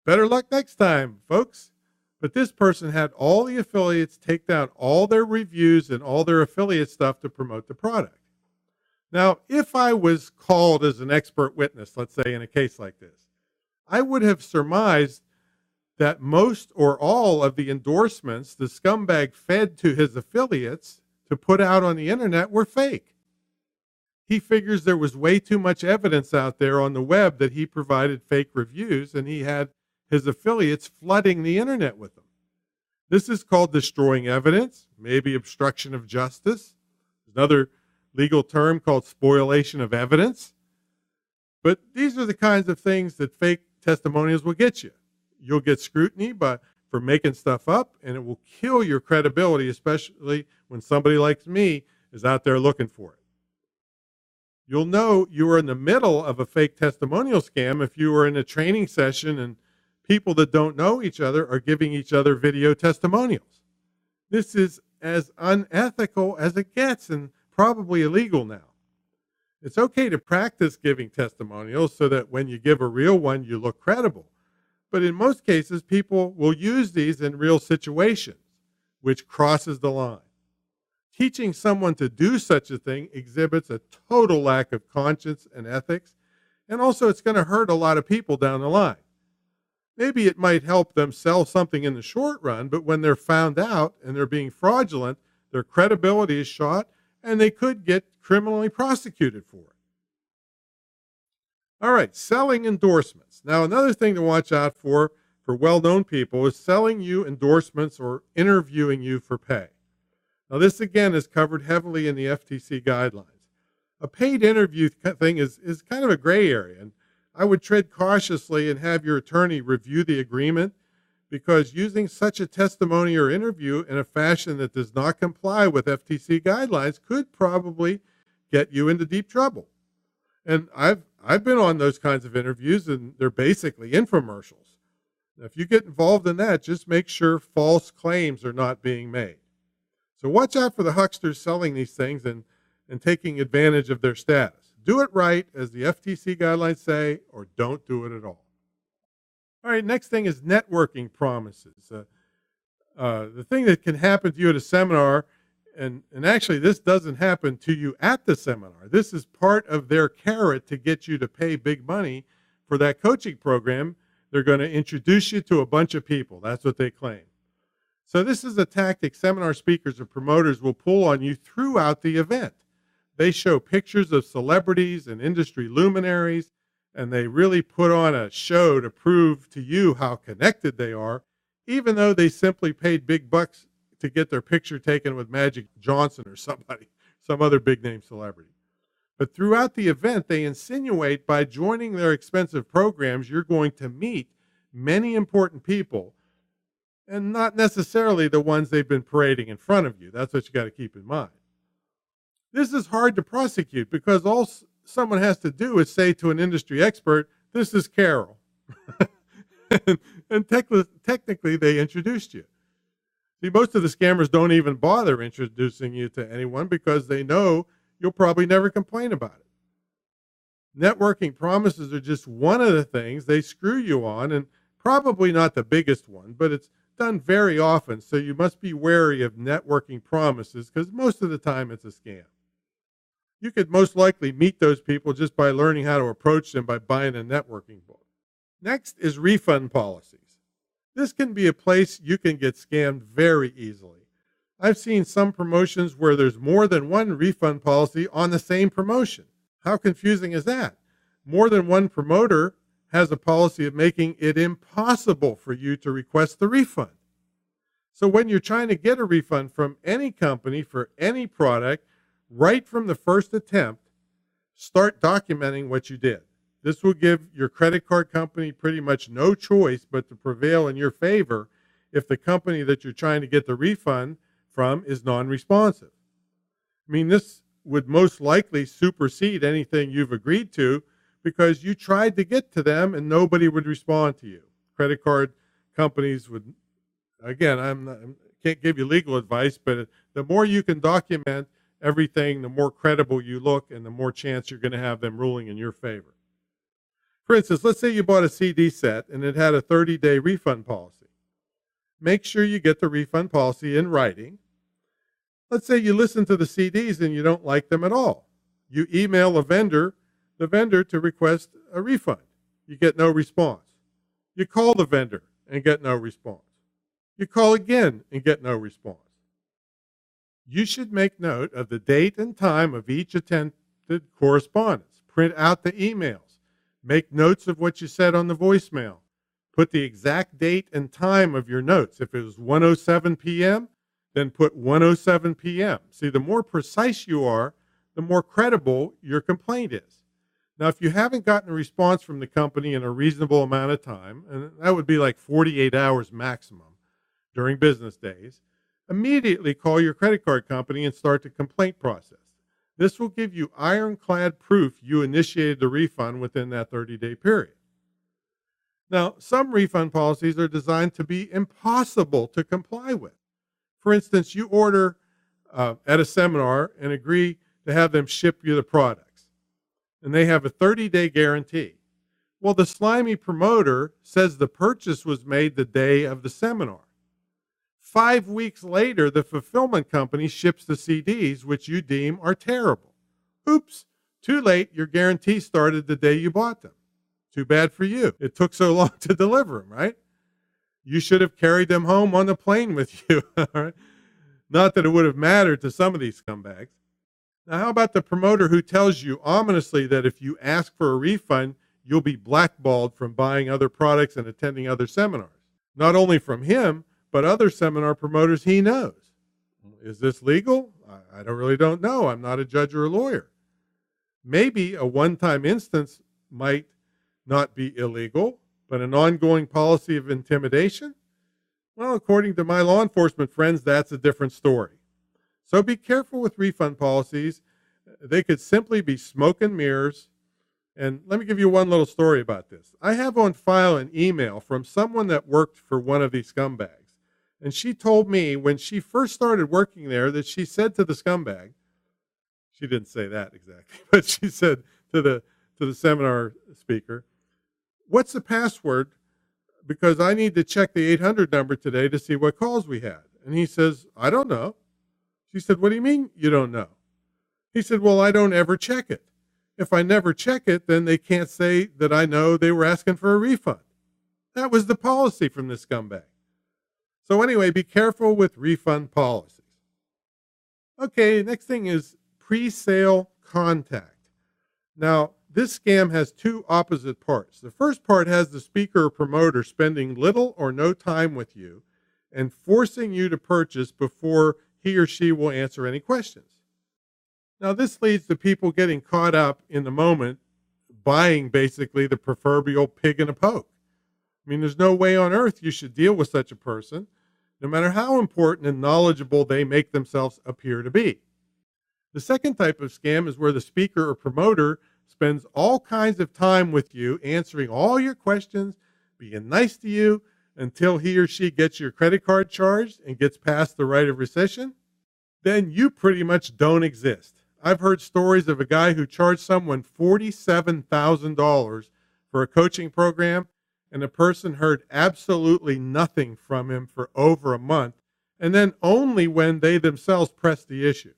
Better luck next time, folks. But this person had all the affiliates take down all their reviews and all their affiliate stuff to promote the product. Now, if I was called as an expert witness, let's say in a case like this, I would have surmised that most or all of the endorsements the scumbag fed to his affiliates to put out on the internet were fake. He figures there was way too much evidence out there on the web that he provided fake reviews, and he had his affiliates flooding the internet with them. This is called destroying evidence, maybe obstruction of justice. Another legal term called spoliation of evidence. But these are the kinds of things that fake testimonials will get you. You'll get scrutiny for making stuff up, and it will kill your credibility, especially when somebody like me is out there looking for it. You'll know you are in the middle of a fake testimonial scam if you are in a training session and people that don't know each other are giving each other video testimonials. This is as unethical as it gets and probably illegal now. It's okay to practice giving testimonials so that when you give a real one, you look credible. But in most cases, people will use these in real situations, which crosses the line. Teaching someone to do such a thing exhibits a total lack of conscience and ethics, and also it's going to hurt a lot of people down the line. Maybe it might help them sell something in the short run, but when they're found out and they're being fraudulent, their credibility is shot and they could get criminally prosecuted for it. All right, selling endorsements. Now, another thing to watch out for well-known people is selling you endorsements or interviewing you for pay. Now, this again is covered heavily in the FTC guidelines. A paid interview thing is kind of a gray area, and I would tread cautiously and have your attorney review the agreement, because using such a testimony or interview in a fashion that does not comply with FTC guidelines could probably get you into deep trouble. And I've been on those kinds of interviews, and they're basically infomercials. Now, if you get involved in that, just make sure false claims are not being made. So watch out for the hucksters selling these things and taking advantage of their status. Do it right, as the FTC guidelines say, or don't do it at all. All right, next thing is networking promises. The thing that can happen to you at a seminar, and actually this doesn't happen to you at the seminar. This is part of their carrot to get you to pay big money for that coaching program. They're going to introduce you to a bunch of people. That's what they claim. So this is a tactic seminar speakers or promoters will pull on you throughout the event. They show pictures of celebrities and industry luminaries, and they really put on a show to prove to you how connected they are, even though they simply paid big bucks to get their picture taken with Magic Johnson or somebody, some other big name celebrity. But throughout the event, they insinuate by joining their expensive programs, you're going to meet many important people, and not necessarily the ones they've been parading in front of you. That's what you got to keep in mind. This is hard to prosecute because all someone has to do is say to an industry expert, "This is Carol." and technically, they introduced you. See, most of the scammers don't even bother introducing you to anyone because they know you'll probably never complain about it. Networking promises are just one of the things they screw you on, and probably not the biggest one, but it's done very often, so you must be wary of networking promises because most of the time it's a scam. You could most likely meet those people just by learning how to approach them by buying a networking book. Next is refund policies. This can be a place you can get scammed very easily. I've seen some promotions where there's more than one refund policy on the same promotion. How confusing is that? More than one promoter has a policy of making it impossible for you to request the refund. So when you're trying to get a refund from any company for any product, right from the first attempt, start documenting what you did. This will give your credit card company pretty much no choice but to prevail in your favor if the company that you're trying to get the refund from is non-responsive. I mean, this would most likely supersede anything you've agreed to because you tried to get to them and nobody would respond to you. Credit card companies would, again, I can't give you legal advice, but the more you can document everything, the more credible you look and the more chance you're going to have them ruling in your favor. For instance, let's say you bought a CD set and it had a 30-day refund policy. Make sure you get the refund policy in writing. Let's say you listen to the CDs and you don't like them at all. You email the vendor to request a refund. You get no response. You call the vendor and get no response. You call again and get no response. You should make note of the date and time of each attempted correspondence. Print out the emails. Make notes of what you said on the voicemail. Put the exact date and time of your notes. If it was 1:07 p.m., then put 1:07 p.m. See, the more precise you are, the more credible your complaint is. Now, if you haven't gotten a response from the company in a reasonable amount of time, and that would be like 48 hours maximum during business days, immediately call your credit card company and start the complaint process. This will give you ironclad proof you initiated the refund within that 30-day period. Now, some refund policies are designed to be impossible to comply with. For instance, you order at a seminar and agree to have them ship you the products, and they have a 30-day guarantee. Well, the slimy promoter says the purchase was made the day of the seminar. 5 weeks later, the fulfillment company ships the CDs, which you deem are terrible. Oops, too late. Your guarantee started the day you bought them. Too bad for you. It took so long to deliver them, right? You should have carried them home on the plane with you. All right? Not that it would have mattered to some of these scumbags. Now, how about the promoter who tells you ominously that if you ask for a refund, you'll be blackballed from buying other products and attending other seminars? Not only from him, but other seminar promoters he knows. Is this legal? I don't know. I'm not a judge or a lawyer. Maybe a one-time instance might not be illegal, but an ongoing policy of intimidation? Well, according to my law enforcement friends, that's a different story. So be careful with refund policies. They could simply be smoke and mirrors. And let me give you one little story about this. I have on file an email from someone that worked for one of these scumbags. And she told me when she first started working there that she said to the scumbag, she didn't say that exactly, but she said to the seminar speaker, "What's the password? Because I need to check the 800 number today to see what calls we had." And he says, "I don't know." She said, "What do you mean you don't know?" He said, "Well, I don't ever check it. If I never check it, then they can't say that I know they were asking for a refund." That was the policy from this scumbag. So anyway, be careful with refund policies. Okay, next thing is Presale Contact. Now, this scam has two opposite parts. The first part has the speaker or promoter spending little or no time with you and forcing you to purchase before he or she will answer any questions. Now, this leads to people getting caught up in the moment, buying basically the proverbial pig in a poke. I mean, there's no way on earth you should deal with such a person, no matter how important and knowledgeable they make themselves appear to be. The second type of scam is where the speaker or promoter spends all kinds of time with you, answering all your questions, being nice to you until he or she gets your credit card charged and gets past the right of rescission. Then you pretty much don't exist. I've heard stories of a guy who charged someone $47,000 for a coaching program, and the person heard absolutely nothing from him for over a month, and then only when they themselves pressed the issue.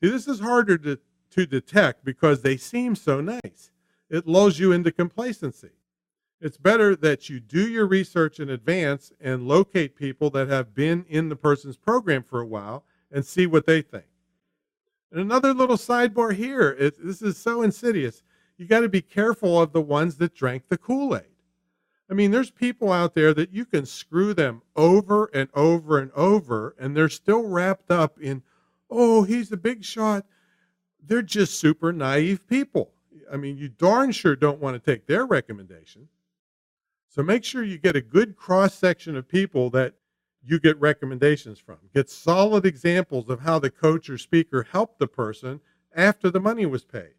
See, this is harder to detect because they seem so nice. It lulls you into complacency. It's better that you do your research in advance and locate people that have been in the person's program for a while and see what they think. And another little sidebar here, this is so insidious. You got to be careful of the ones that drank the Kool-Aid. I mean, there's people out there that you can screw them over and over and over, and they're still wrapped up in, oh, he's a big shot. They're just super naive people. I mean, you darn sure don't want to take their recommendation. So make sure you get a good cross-section of people that you get recommendations from. Get solid examples of how the coach or speaker helped the person after the money was paid.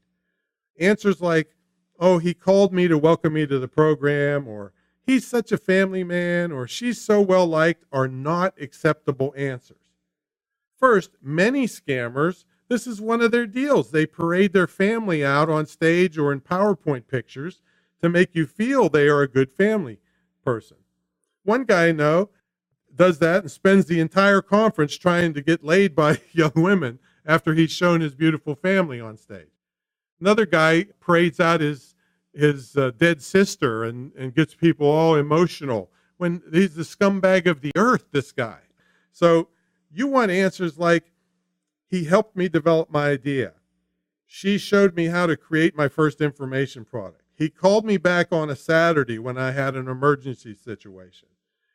Answers like, oh, he called me to welcome me to the program, or he's such a family man, or she's so well liked are not acceptable answers. First, many scammers, this is one of their deals. They parade their family out on stage or in PowerPoint pictures to make you feel they are a good family person. One guy I know does that and spends the entire conference trying to get laid by young women after he's shown his beautiful family on stage. Another guy parades out his dead sister and gets people all emotional when he's the scumbag of the earth, this guy. So you want answers like, he helped me develop my idea. She showed me how to create my first information product. He called me back on a Saturday when I had an emergency situation.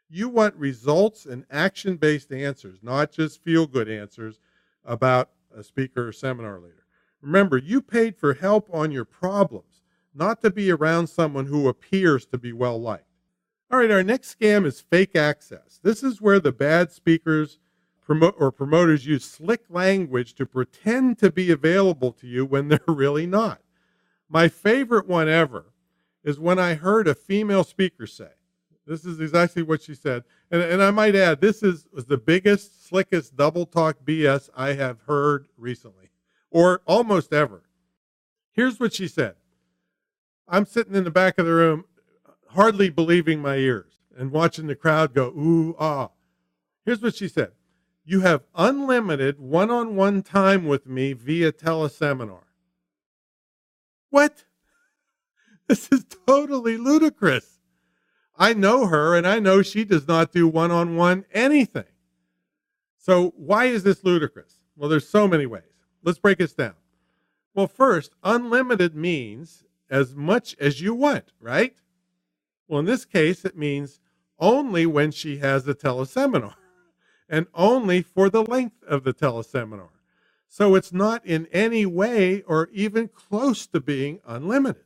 You want results and action-based answers, not just feel-good answers about a speaker or seminar leader. Remember, you paid for help on your problems, not to be around someone who appears to be well-liked. All right, our next scam is fake access. This is where the bad speakers or promoters use slick language to pretend to be available to you when they're really not. My favorite one ever is when I heard a female speaker say, this is exactly what she said, and I might add, this was the biggest, slickest double talk BS I have heard recently, or almost ever. Here's what she said. I'm sitting in the back of the room, hardly believing my ears, and watching the crowd go, ooh, ah. Here's what she said. You have unlimited one-on-one time with me via teleseminar. What? This is totally ludicrous. I know her, and I know she does not do one-on-one anything. So why is this ludicrous? Well, there's so many ways. Let's break this down. Well, first, unlimited means as much as you want, right? Well, in this case, it means only when she has a teleseminar and only for the length of the teleseminar. So it's not in any way or even close to being unlimited.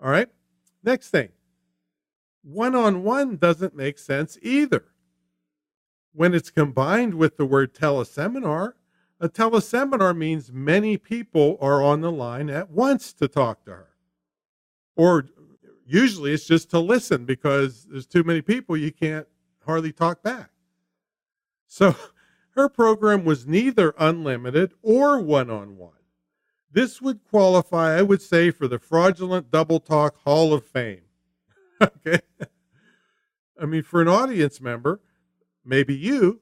All right. Next thing, one-on-one doesn't make sense either. When it's combined with the word teleseminar, a teleseminar means many people are on the line at once to talk to her. Or usually it's just to listen because there's too many people, you can't hardly talk back. So her program was neither unlimited or one-on-one. This would qualify, I would say, for the Fraudulent Double Talk Hall of Fame. Okay? I mean, for an audience member, maybe you,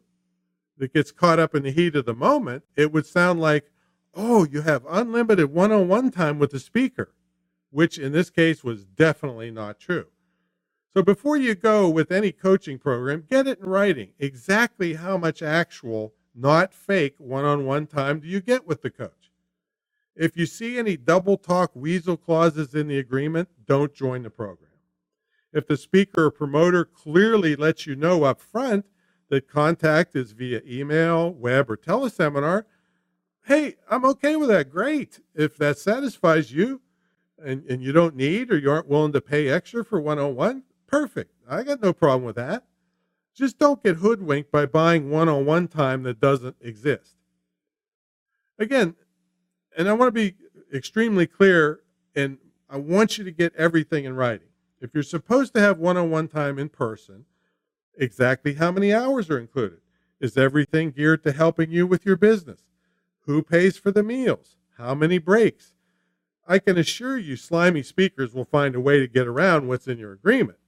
that gets caught up in the heat of the moment, it would sound like, oh, you have unlimited one-on-one time with the speaker, which in this case was definitely not true. So before you go with any coaching program, get it in writing. Exactly how much actual, not fake, one-on-one time do you get with the coach? If you see any double talk weasel clauses in the agreement, don't join the program. If the speaker or promoter clearly lets you know up front that contact is via email, web, or teleseminar, hey, I'm okay with that. Great. If that satisfies you and you don't need or you aren't willing to pay extra for one-on-one, perfect. I got no problem with that. Just don't get hoodwinked by buying one-on-one time that doesn't exist. Again, and I want to be extremely clear, and I want you to get everything in writing. If you're supposed to have one-on-one time in person, exactly how many hours are included? Is everything geared to helping you with your business? Who pays for the meals? How many breaks? I can assure you slimy speakers will find a way to get around what's in your agreement.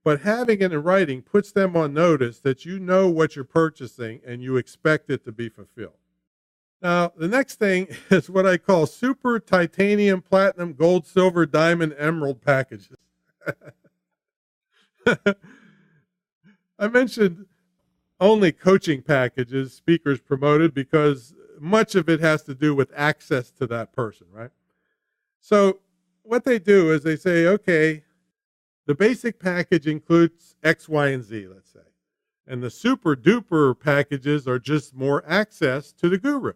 But having it in writing puts them on notice that you know what you're purchasing and you expect it to be fulfilled. Now, the next thing is what I call super titanium, platinum, gold, silver, diamond, emerald packages. I mentioned only coaching packages speakers promoted because much of it has to do with access to that person, right? So what they do is they say, okay, the basic package includes X, Y, and Z, let's say. And the super duper packages are just more access to the guru.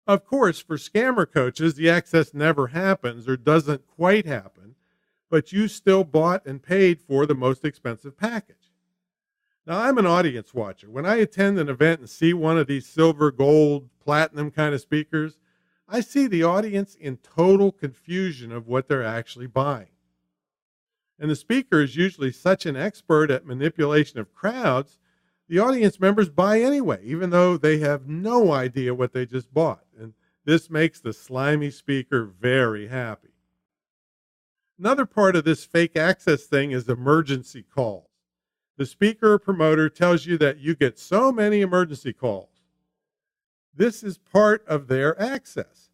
Of course, for scammer coaches, the access never happens or doesn't quite happen, but you still bought and paid for the most expensive package. Now, I'm an audience watcher. When I attend an event and see one of these silver, gold, platinum kind of speakers, I see the audience in total confusion of what they're actually buying. And the speaker is usually such an expert at manipulation of crowds, the audience members buy anyway, even though they have no idea what they just bought. And this makes the slimy speaker very happy. Another part of this fake access thing is emergency calls. The speaker or promoter tells you that you get so many emergency calls. This is part of their access.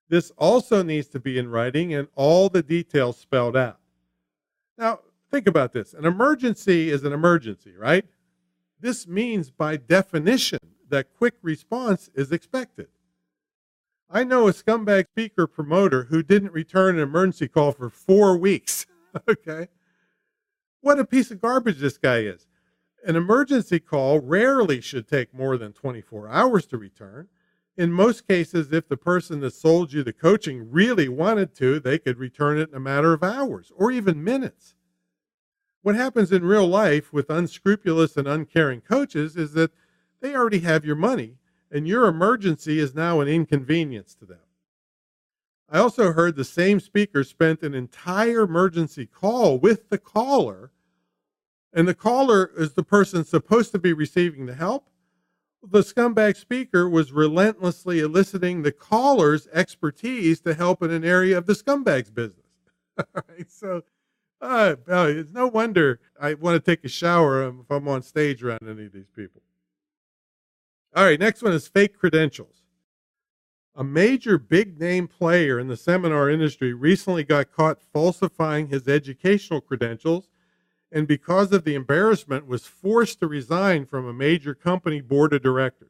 This also needs to be in writing and all the details spelled out. Now, think about this. An emergency is an emergency, right? This means by definition that quick response is expected. I know a scumbag speaker promoter who didn't return an emergency call for 4 weeks. Okay? What a piece of garbage this guy is. An emergency call rarely should take more than 24 hours to return. In most cases, if the person that sold you the coaching really wanted to, they could return it in a matter of hours or even minutes. What happens in real life with unscrupulous and uncaring coaches is that they already have your money, and your emergency is now an inconvenience to them. I also heard the same speaker spent an entire emergency call with the caller, and the caller is the person supposed to be receiving the help. The scumbag speaker was relentlessly eliciting the caller's expertise to help in an area of the scumbag's business. All right, so it's no wonder I want to take a shower if I'm on stage around any of these people. All right, next one is fake credentials. A major big name player in the seminar industry recently got caught falsifying his educational credentials, and because of the embarrassment was forced to resign from a major company board of directors.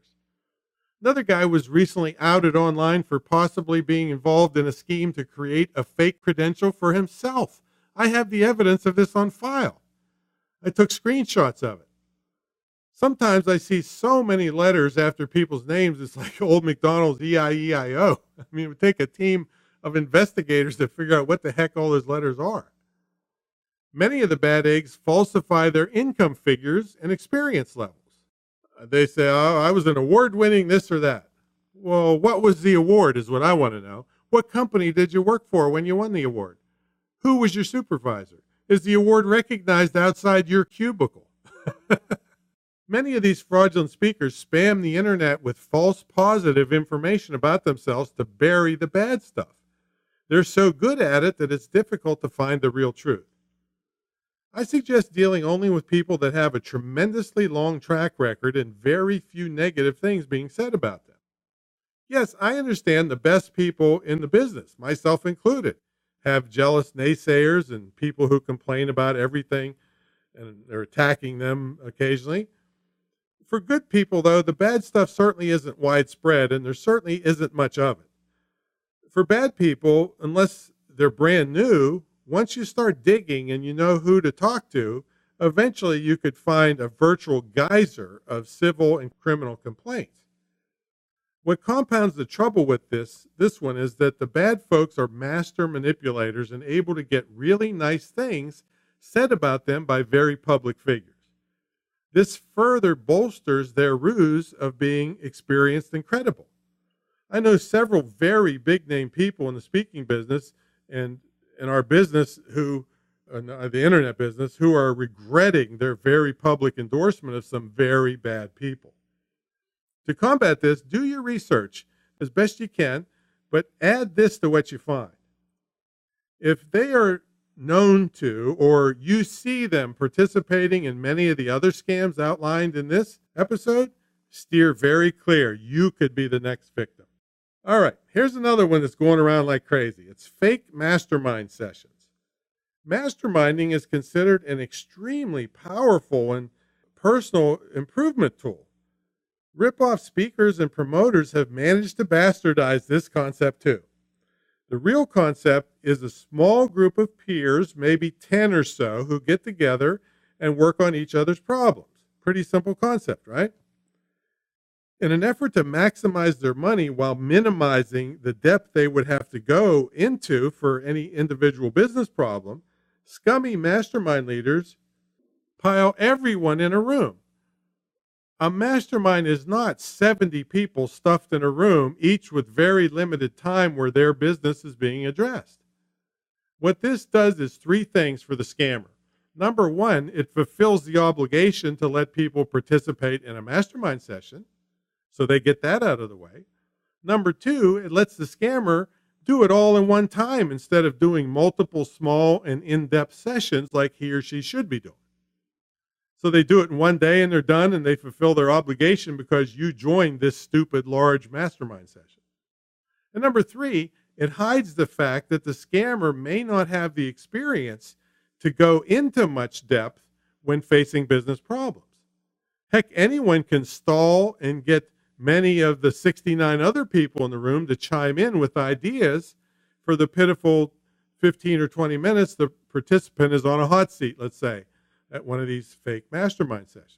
Another guy was recently outed online for possibly being involved in a scheme to create a fake credential for himself. I have the evidence of this on file. I took screenshots of it. Sometimes I see so many letters after people's names, it's like old McDonald's EIEIO. I mean, it would take a team of investigators to figure out what the heck all those letters are. Many of the bad eggs falsify their income figures and experience levels. They say, oh, I was an award-winning this or that. Well, what was the award is what I want to know. What company did you work for when you won the award? Who was your supervisor? Is the award recognized outside your cubicle? Many of these fraudulent speakers spam the internet with false positive information about themselves to bury the bad stuff. They're so good at it that it's difficult to find the real truth. I suggest dealing only with people that have a tremendously long track record and very few negative things being said about them. Yes, I understand the best people in the business, myself included, have jealous naysayers and people who complain about everything and they're attacking them occasionally. For good people, though, the bad stuff certainly isn't widespread, and there certainly isn't much of it. For bad people, unless they're brand new, once you start digging and you know who to talk to, eventually you could find a virtual geyser of civil and criminal complaints. What compounds the trouble with this one is that the bad folks are master manipulators and able to get really nice things said about them by very public figures. This further bolsters their ruse of being experienced and credible. I know several very big name people in the speaking business and in our business the internet business, who are regretting their very public endorsement of some very bad people. To combat this, do your research as best you can, but add this to what you find. If they are known to, or you see them participating in many of the other scams outlined in this episode, steer very clear. You could be the next victim. All right, here's another one that's going around like crazy. It's fake mastermind sessions. Masterminding is considered an extremely powerful and personal improvement tool. Rip-off speakers and promoters have managed to bastardize this concept too. The real concept is a small group of peers, maybe 10 or so, who get together and work on each other's problems. Pretty simple concept, right? In an effort to maximize their money while minimizing the depth they would have to go into for any individual business problem, scummy mastermind leaders pile everyone in a room. A mastermind is not 70 people stuffed in a room, each with very limited time where their business is being addressed. What this does is three things for the scammer. Number one, it fulfills the obligation to let people participate in a mastermind session, so they get that out of the way. Number two, it lets the scammer do it all in one time instead of doing multiple small and in-depth sessions like he or she should be doing. So they do it in one day and they're done and they fulfill their obligation because you joined this stupid large mastermind session. And number three, it hides the fact that the scammer may not have the experience to go into much depth when facing business problems. Heck, anyone can stall and get many of the 69 other people in the room to chime in with ideas for the pitiful 15 or 20 minutes the participant is on a hot seat, let's say, at one of these fake mastermind sessions.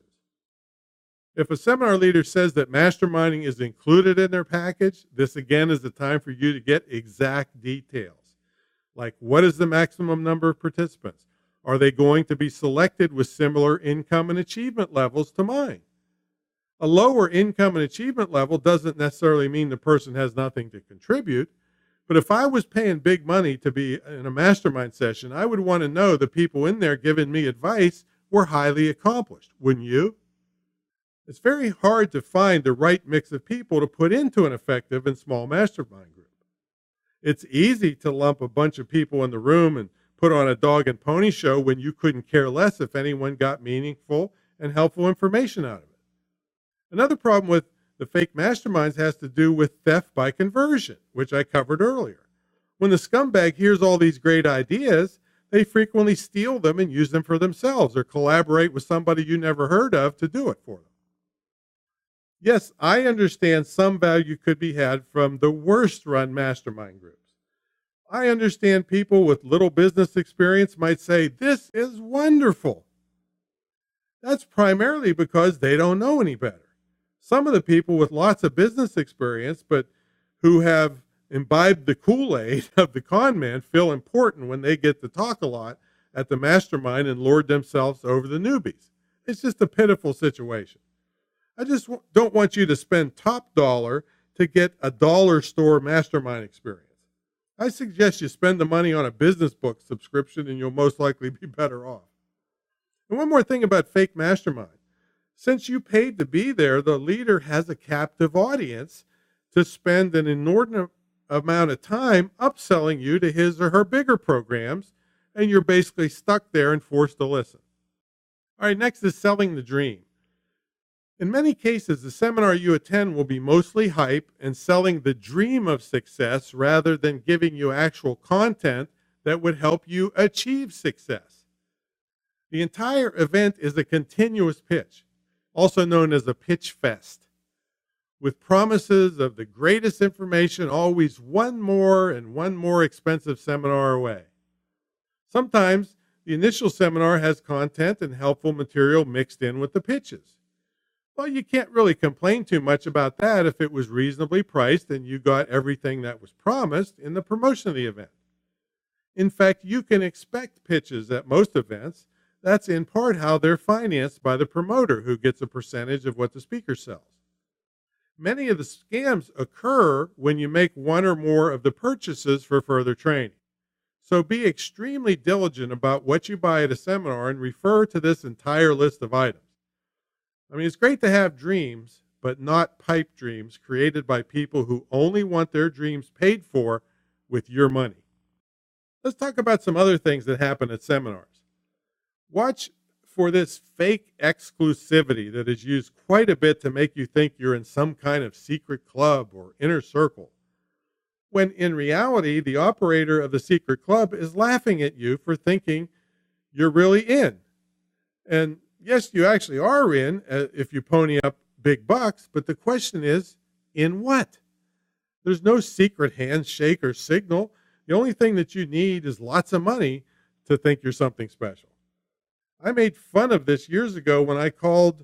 If a seminar leader says that masterminding is included in their package, this again is the time for you to get exact details. Like, what is the maximum number of participants? Are they going to be selected with similar income and achievement levels to mine? A lower income and achievement level doesn't necessarily mean the person has nothing to contribute. But if I was paying big money to be in a mastermind session, I would want to know the people in there giving me advice were highly accomplished, wouldn't you? It's very hard to find the right mix of people to put into an effective and small mastermind group. It's easy to lump a bunch of people in the room and put on a dog and pony show when you couldn't care less if anyone got meaningful and helpful information out of it. Another problem with The fake masterminds has to do with theft by conversion, which I covered earlier. When the scumbag hears all these great ideas, they frequently steal them and use them for themselves or collaborate with somebody you never heard of to do it for them. Yes, I understand some value could be had from the worst run mastermind groups. I understand people with little business experience might say, "This is wonderful." That's primarily because they don't know any better. Some of the people with lots of business experience, but who have imbibed the Kool-Aid of the con man, feel important when they get to talk a lot at the mastermind and lord themselves over the newbies. It's just a pitiful situation. I just don't want you to spend top dollar to get a dollar store mastermind experience. I suggest you spend the money on a business book subscription and you'll most likely be better off. And one more thing about fake mastermind. Since you paid to be there, the leader has a captive audience to spend an inordinate amount of time upselling you to his or her bigger programs, and you're basically stuck there and forced to listen. All right, next is selling the dream. In many cases, the seminar you attend will be mostly hype and selling the dream of success rather than giving you actual content that would help you achieve success. The entire event is a continuous pitch, also known as a pitch fest, with promises of the greatest information, always one more and one more expensive seminar away. Sometimes the initial seminar has content and helpful material mixed in with the pitches. Well, you can't really complain too much about that if it was reasonably priced and you got everything that was promised in the promotion of the event. In fact, you can expect pitches at most events. That's in part how they're financed by the promoter, who gets a percentage of what the speaker sells. Many of the scams occur when you make one or more of the purchases for further training. So be extremely diligent about what you buy at a seminar and refer to this entire list of items. I mean, it's great to have dreams, but not pipe dreams created by people who only want their dreams paid for with your money. Let's talk about some other things that happen at seminars. Watch for this fake exclusivity that is used quite a bit to make you think you're in some kind of secret club or inner circle, when in reality, the operator of the secret club is laughing at you for thinking you're really in. And yes, you actually are in if you pony up big bucks, but the question is, in what? There's no secret handshake or signal. The only thing that you need is lots of money to think you're something special. I made fun of this years ago when I called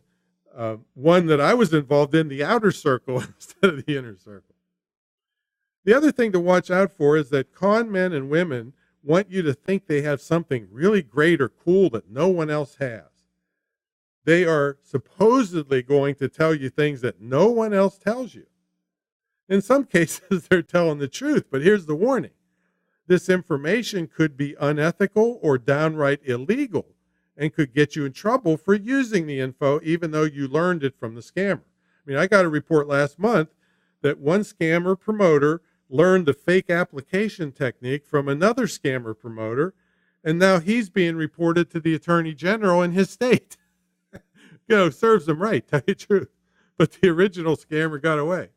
one that I was involved in the outer circle instead of the inner circle. The other thing to watch out for is that con men and women want you to think they have something really great or cool that no one else has. They are supposedly going to tell you things that no one else tells you. In some cases, they're telling the truth, but here's the warning. This information could be unethical or downright illegal and could get you in trouble for using the info, even though you learned it from the scammer. I mean, I got a report last month that one scammer promoter learned the fake application technique from another scammer promoter, and now he's being reported to the Attorney General in his state. Serves them right, tell you the truth. But the original scammer got away.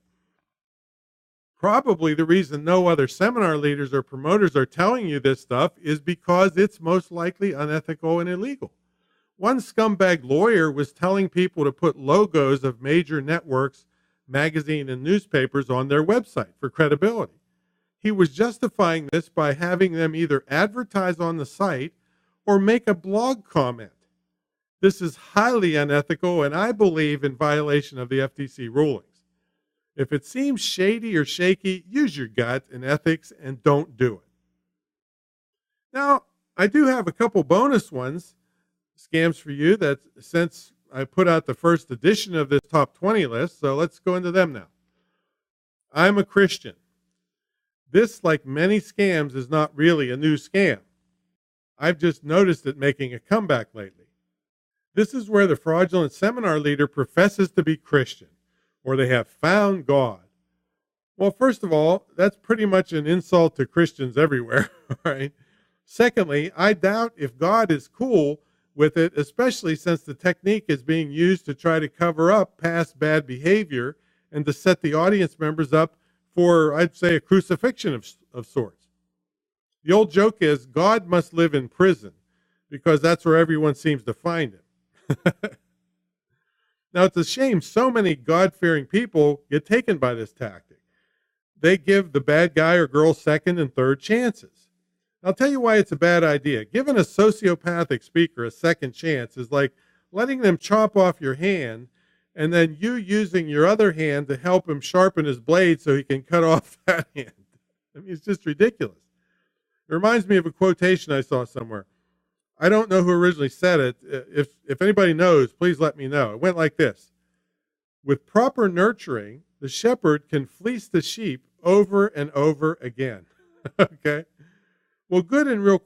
Probably the reason no other seminar leaders or promoters are telling you this stuff is because it's most likely unethical and illegal. One scumbag lawyer was telling people to put logos of major networks, magazines, and newspapers on their website for credibility. He was justifying this by having them either advertise on the site or make a blog comment. This is highly unethical and I believe in violation of the FTC rulings. If it seems shady or shaky, use your gut and ethics and don't do it. Now, I do have a couple bonus ones, scams for you, that since I put out the first edition of this top 20 list, so let's go into them now. I'm a Christian. This, like many scams, is not really a new scam. I've just noticed it making a comeback lately. This is where the fraudulent seminar leader professes to be Christian, or they have found God. Well, first of all, that's pretty much an insult to Christians everywhere, right? Secondly, I doubt if God is cool with it, especially since the technique is being used to try to cover up past bad behavior and to set the audience members up for, I'd say, a crucifixion of sorts. The old joke is God must live in prison because that's where everyone seems to find him. Now, it's a shame so many God-fearing people get taken by this tactic. They give the bad guy or girl second and third chances. I'll tell you why it's a bad idea. Giving a sociopathic speaker a second chance is like letting them chop off your hand and then you using your other hand to help him sharpen his blade so he can cut off that hand. I mean, it's just ridiculous. It reminds me of a quotation I saw somewhere. I don't know who originally said it. If anybody knows, please let me know. It went like this. With proper nurturing, the shepherd can fleece the sheep over and over again. Okay? Well, good and real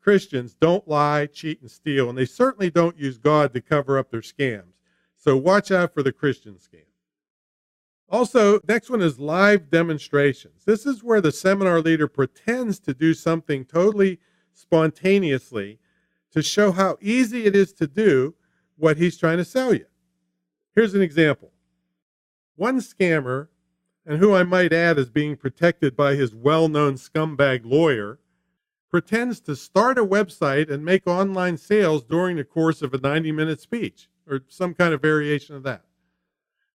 Christians don't lie, cheat, and steal, and they certainly don't use God to cover up their scams. So watch out for the Christian scam. Also, next one is live demonstrations. This is where the seminar leader pretends to do something totally spontaneously to show how easy it is to do what he's trying to sell you. Here's an example. One scammer, and who I might add is being protected by his well-known scumbag lawyer, pretends to start a website and make online sales during the course of a 90-minute speech, or some kind of variation of that.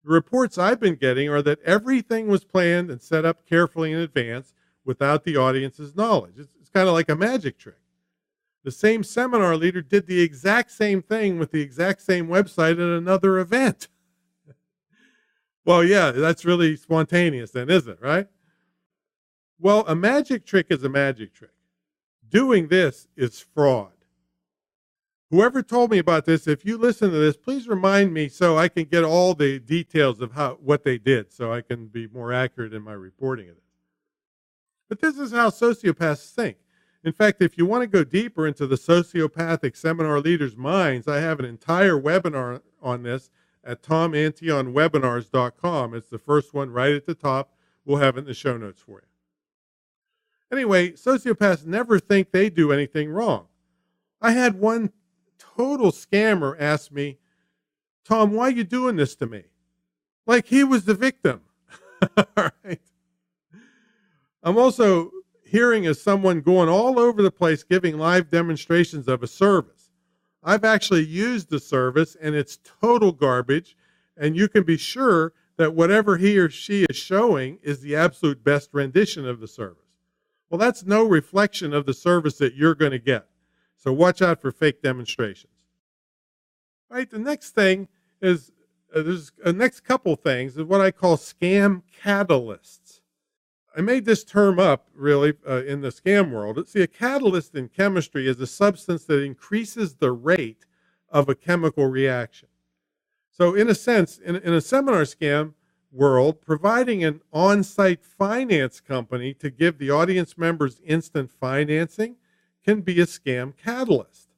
The reports I've been getting are that everything was planned and set up carefully in advance without the audience's knowledge. It's kind of like a magic trick. The same seminar leader did the exact same thing with the exact same website at another event. Well, yeah, that's really spontaneous then, isn't it, right? Well, a magic trick is a magic trick. Doing this is fraud. Whoever told me about this, if you listen to this, please remind me so I can get all the details of what they did so I can be more accurate in my reporting of it. But this is how sociopaths think. In fact, if you want to go deeper into the sociopathic seminar leaders' minds, I have an entire webinar on this at tomantionwebinars.com. It's the first one right at the top. We'll have it in the show notes for you. Anyway, sociopaths never think they do anything wrong. I had one total scammer ask me, Tom, why are you doing this to me? Like he was the victim. All right. I'm also hearing of someone going all over the place giving live demonstrations of a service. I've actually used the service and it's total garbage, and you can be sure that whatever he or she is showing is the absolute best rendition of the service. Well, that's no reflection of the service that you're going to get. So watch out for fake demonstrations. All right, the next thing is, there's a next couple things is what I call scam catalysts. I made this term up, really, in the scam world. See, a catalyst in chemistry is a substance that increases the rate of a chemical reaction. So in a sense, in a seminar scam world, providing an on-site finance company to give the audience members instant financing can be a scam catalyst.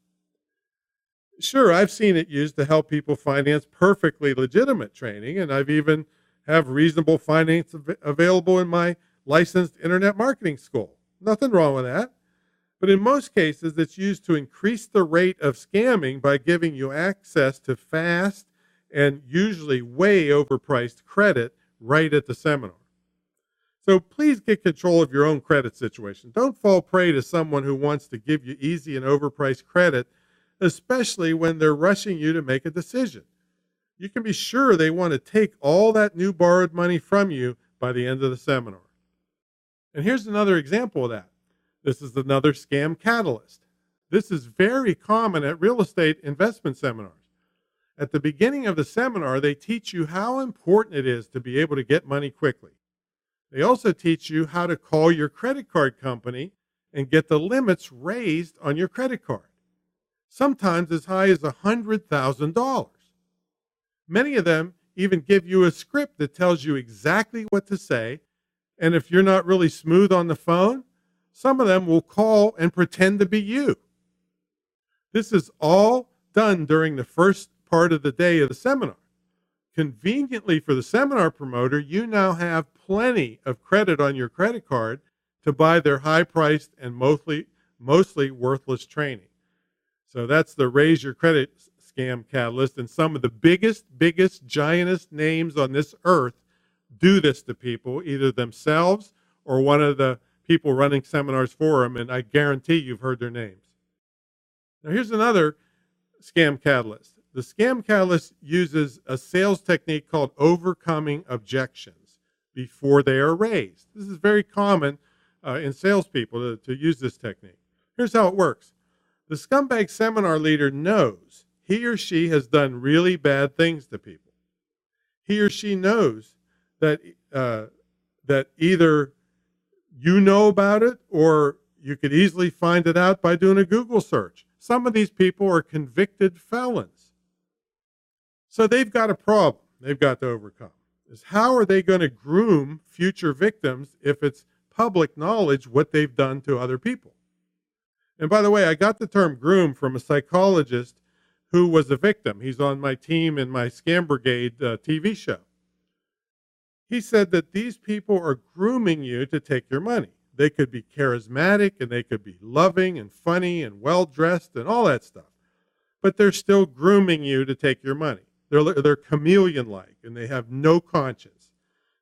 Sure, I've seen it used to help people finance perfectly legitimate training, and I've even have reasonable finance available in my licensed internet marketing school. Nothing wrong with that. But in most cases, it's used to increase the rate of scamming by giving you access to fast and usually way overpriced credit right at the seminar. So please get control of your own credit situation. Don't fall prey to someone who wants to give you easy and overpriced credit, especially when they're rushing you to make a decision. You can be sure they want to take all that new borrowed money from you by the end of the seminar. And here's another example of that. This is another scam catalyst. This is very common at real estate investment seminars. At the beginning of the seminar, they teach you how important it is to be able to get money quickly. They also teach you how to call your credit card company and get the limits raised on your credit card, sometimes as high as $100,000. Many of them even give you a script that tells you exactly what to say, and if you're not really smooth on the phone, some of them will call and pretend to be you. This is all done during the first part of the day of the seminar. Conveniently for the seminar promoter, you now have plenty of credit on your credit card to buy their high-priced and mostly worthless training. So that's the raise your credit scam catalyst, and some of the biggest, giantest names on this earth do this to people, either themselves or one of the people running seminars for them, and I guarantee you've heard their names. Now, here's another scam catalyst. The scam catalyst uses a sales technique called overcoming objections before they are raised. This is very common in salespeople to use this technique. Here's how it works. The scumbag seminar leader knows he or she has done really bad things to people. He or she knows that that either you know about it or you could easily find it out by doing a Google search. Some of these people are convicted felons. So they've got a problem they've got to overcome. Is how are they going to groom future victims if it's public knowledge what they've done to other people? And by the way, I got the term groom from a psychologist who was a victim. He's on my team in my Scam Brigade TV show. He said that these people are grooming you to take your money. They could be charismatic and they could be loving and funny and well-dressed and all that stuff. But they're still grooming you to take your money. They're chameleon-like and they have no conscience.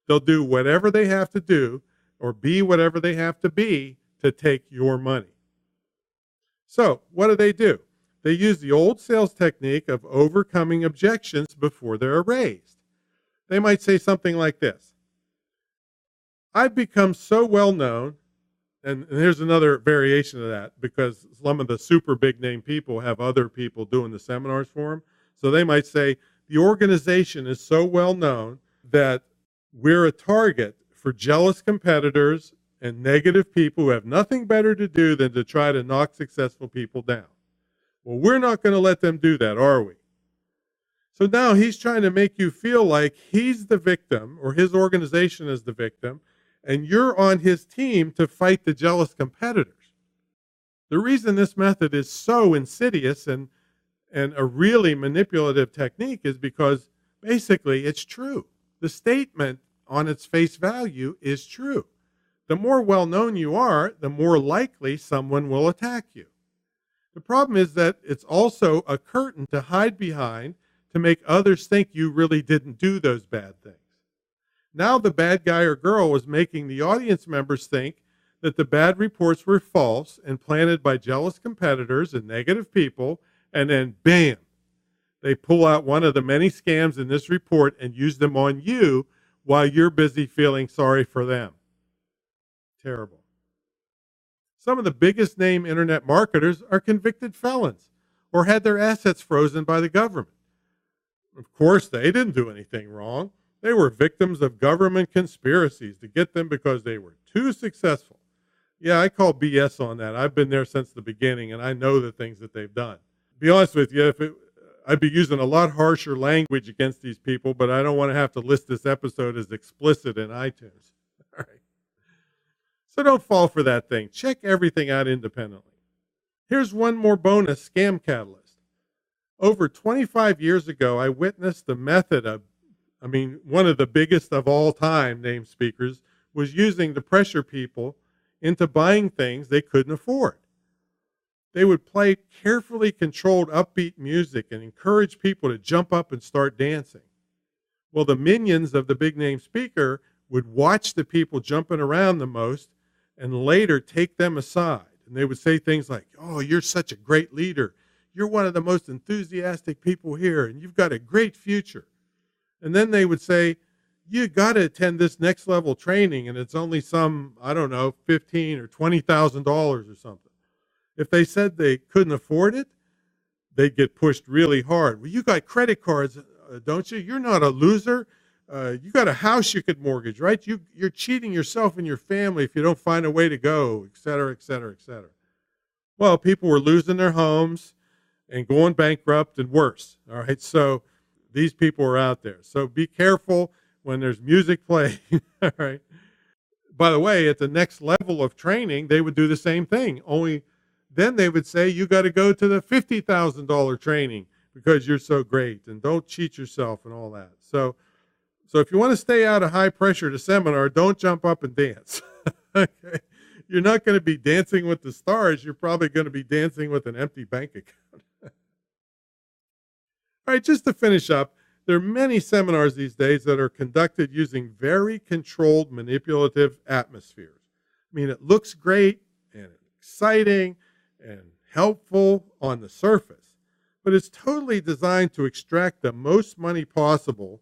They'll do whatever they have to do or be whatever they have to be to take your money. So what do? They use the old sales technique of overcoming objections before they're raised. They might say something like this. I've become so well known, and here's another variation of that, because some of the super big name people have other people doing the seminars for them. So they might say, the organization is so well known that we're a target for jealous competitors and negative people who have nothing better to do than to try to knock successful people down. Well, we're not going to let them do that, are we? So now he's trying to make you feel like he's the victim or his organization is the victim, and you're on his team to fight the jealous competitors. The reason this method is so insidious and a really manipulative technique is because basically it's true. The statement on its face value is true. The more well-known you are, the more likely someone will attack you. The problem is that it's also a curtain to hide behind to make others think you really didn't do those bad things. Now the bad guy or girl is making the audience members think that the bad reports were false and planted by jealous competitors and negative people, and then bam, they pull out one of the many scams in this report and use them on you while you're busy feeling sorry for them. Terrible. Some of the biggest name internet marketers are convicted felons or had their assets frozen by the government. Of course, they didn't do anything wrong. They were victims of government conspiracies to get them because they were too successful. Yeah, I call BS on that. I've been there since the beginning, and I know the things that they've done. To be honest with you, I'd be using a lot harsher language against these people, but I don't want to have to list this episode as explicit in iTunes. All right. So don't fall for that thing. Check everything out independently. Here's one more bonus scam catalyst. Over 25 years ago, I witnessed the method of, one of the biggest of all time name speakers was using to pressure people into buying things they couldn't afford. They would play carefully controlled upbeat music and encourage people to jump up and start dancing. Well, the minions of the big name speaker would watch the people jumping around the most and later take them aside. And they would say things like, oh, you're such a great leader. You're one of the most enthusiastic people here, and you've got a great future. And then they would say, you got to attend this next level training, and it's only some, $15,000 or $20,000 or something. If they said they couldn't afford it, they'd get pushed really hard. Well, you got credit cards, don't you? You're not a loser. You got a house you could mortgage, right? You're cheating yourself and your family if you don't find a way to go, et cetera, et cetera, et cetera. Well, people were losing their homes and going bankrupt and worse, all right? So these people are out there. So be careful when there's music playing, all right? By the way, at the next level of training, they would do the same thing, only then they would say, you got to go to the $50,000 training because you're so great and don't cheat yourself and all that. So if you want to stay out of high pressure at a seminar, don't jump up and dance. Okay? You're not going to be dancing with the stars. You're probably going to be dancing with an empty bank account. All right, just to finish up, There are many seminars these days that are conducted using very controlled, manipulative atmospheres. I mean, it looks great and exciting and helpful on the surface, but it's totally designed to extract the most money possible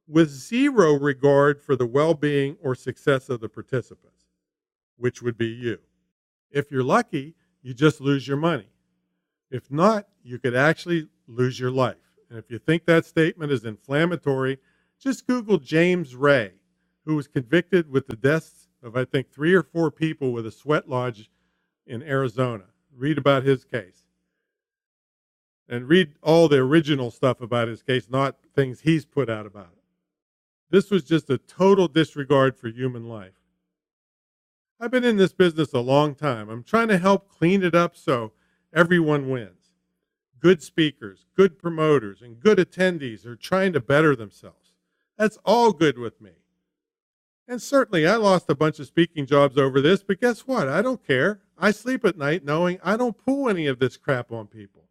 with zero regard for the well-being or success of the participants, which would be you. If you're lucky, you just lose your money. If not, you could actually lose your life. And if you think that statement is inflammatory, just Google James Ray, who was convicted with the deaths of, I think, 3 or 4 people with a sweat lodge in Arizona. Read about his case. And read all the original stuff about his case, not things he's put out about it. This was just a total disregard for human life. I've been in this business a long time. I'm trying to help clean it up so everyone wins. Good speakers, good promoters, and good attendees are trying to better themselves. That's all good with me. And certainly I lost a bunch of speaking jobs over this, but guess what? I don't care. I sleep at night knowing I don't pull any of this crap on people.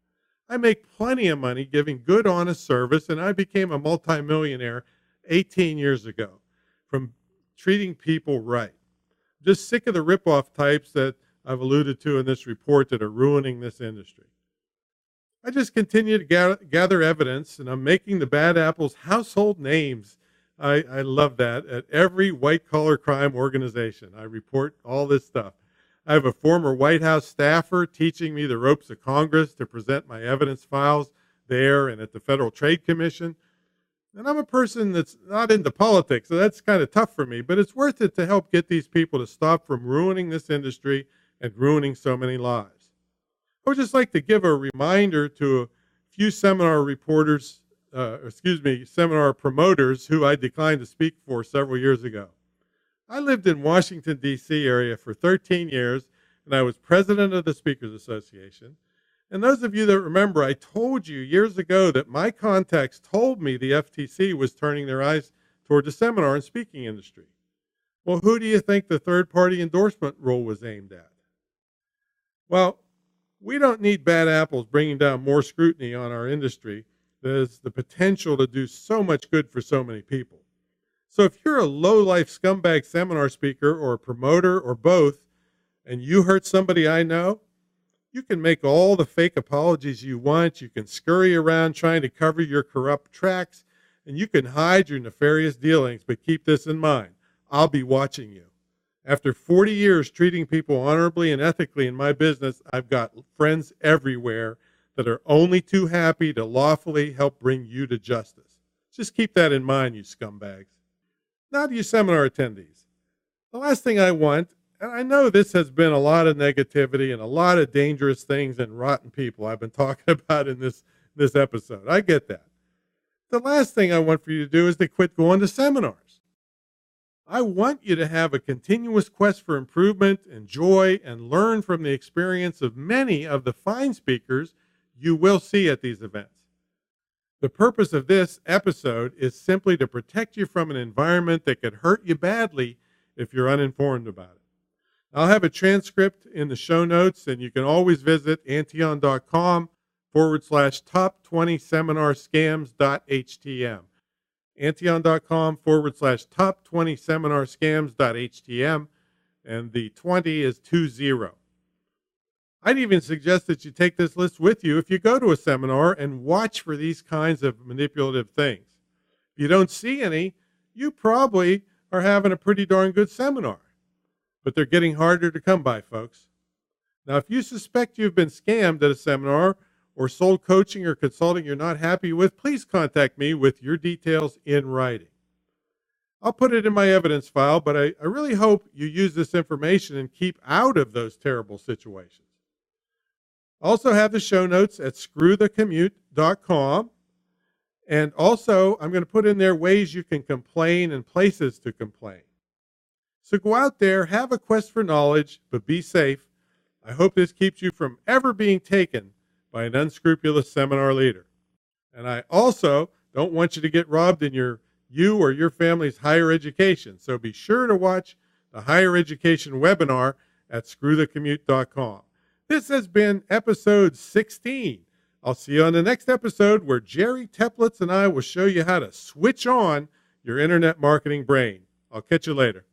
I make plenty of money giving good, honest service, and I became a multimillionaire 18 years ago from treating people right. I'm just sick of the ripoff types that I've alluded to in this report that are ruining this industry. I just continue to gather evidence, and I'm making the bad apples household names. I love that. At every white-collar crime organization, I report all this stuff. I have a former White House staffer teaching me the ropes of Congress to present my evidence files there and at the Federal Trade Commission. And I'm a person that's not into politics, so that's kind of tough for me, but it's worth it to help get these people to stop from ruining this industry and ruining so many lives. I would just like to give a reminder to a few seminar promoters who I declined to speak for several years ago. I lived in Washington, D.C. area for 13 years, and I was president of the Speakers Association. And those of you that remember, I told you years ago that my contacts told me the FTC was turning their eyes toward the seminar and speaking industry. Well, who do you think the third-party endorsement rule was aimed at? Well, we don't need bad apples bringing down more scrutiny on our industry. There's the potential to do so much good for so many people. So if you're a low-life scumbag seminar speaker or a promoter or both, and you hurt somebody I know, you can make all the fake apologies you want. You can scurry around trying to cover your corrupt tracks, and you can hide your nefarious dealings, but keep this in mind. I'll be watching you. After 40 years treating people honorably and ethically in my business, I've got friends everywhere that are only too happy to lawfully help bring you to justice. Just keep that in mind, you scumbags. Now to you seminar attendees. The last thing I want, and I know this has been a lot of negativity and a lot of dangerous things and rotten people I've been talking about in this episode. I get that. The last thing I want for you to do is to quit going to seminars. I want you to have a continuous quest for improvement and joy and learn from the experience of many of the fine speakers you will see at these events. The purpose of this episode is simply to protect you from an environment that could hurt you badly if you're uninformed about it. I'll have a transcript in the show notes, and you can always visit antion.com/top20seminarscams.htm. antion.com/top20seminarscams.htm, and the 20 is 20. I'd even suggest that you take this list with you if you go to a seminar and watch for these kinds of manipulative things. If you don't see any, you probably are having a pretty darn good seminar, but they're getting harder to come by, folks. Now, if you suspect you've been scammed at a seminar or sold coaching or consulting you're not happy with, please contact me with your details in writing. I'll put it in my evidence file, but I really hope you use this information and keep out of those terrible situations. I also have the show notes at screwthecommute.com. And also, I'm going to put in there ways you can complain and places to complain. So go out there, have a quest for knowledge, but be safe. I hope this keeps you from ever being taken by an unscrupulous seminar leader. And I also don't want you to get robbed in you or your family's higher education. So be sure to watch the higher education webinar at screwthecommute.com. This has been episode 16 I'll see you on the next episode where Jerry Teplitz and I will show you how to switch on your internet marketing brain. I'll catch you later.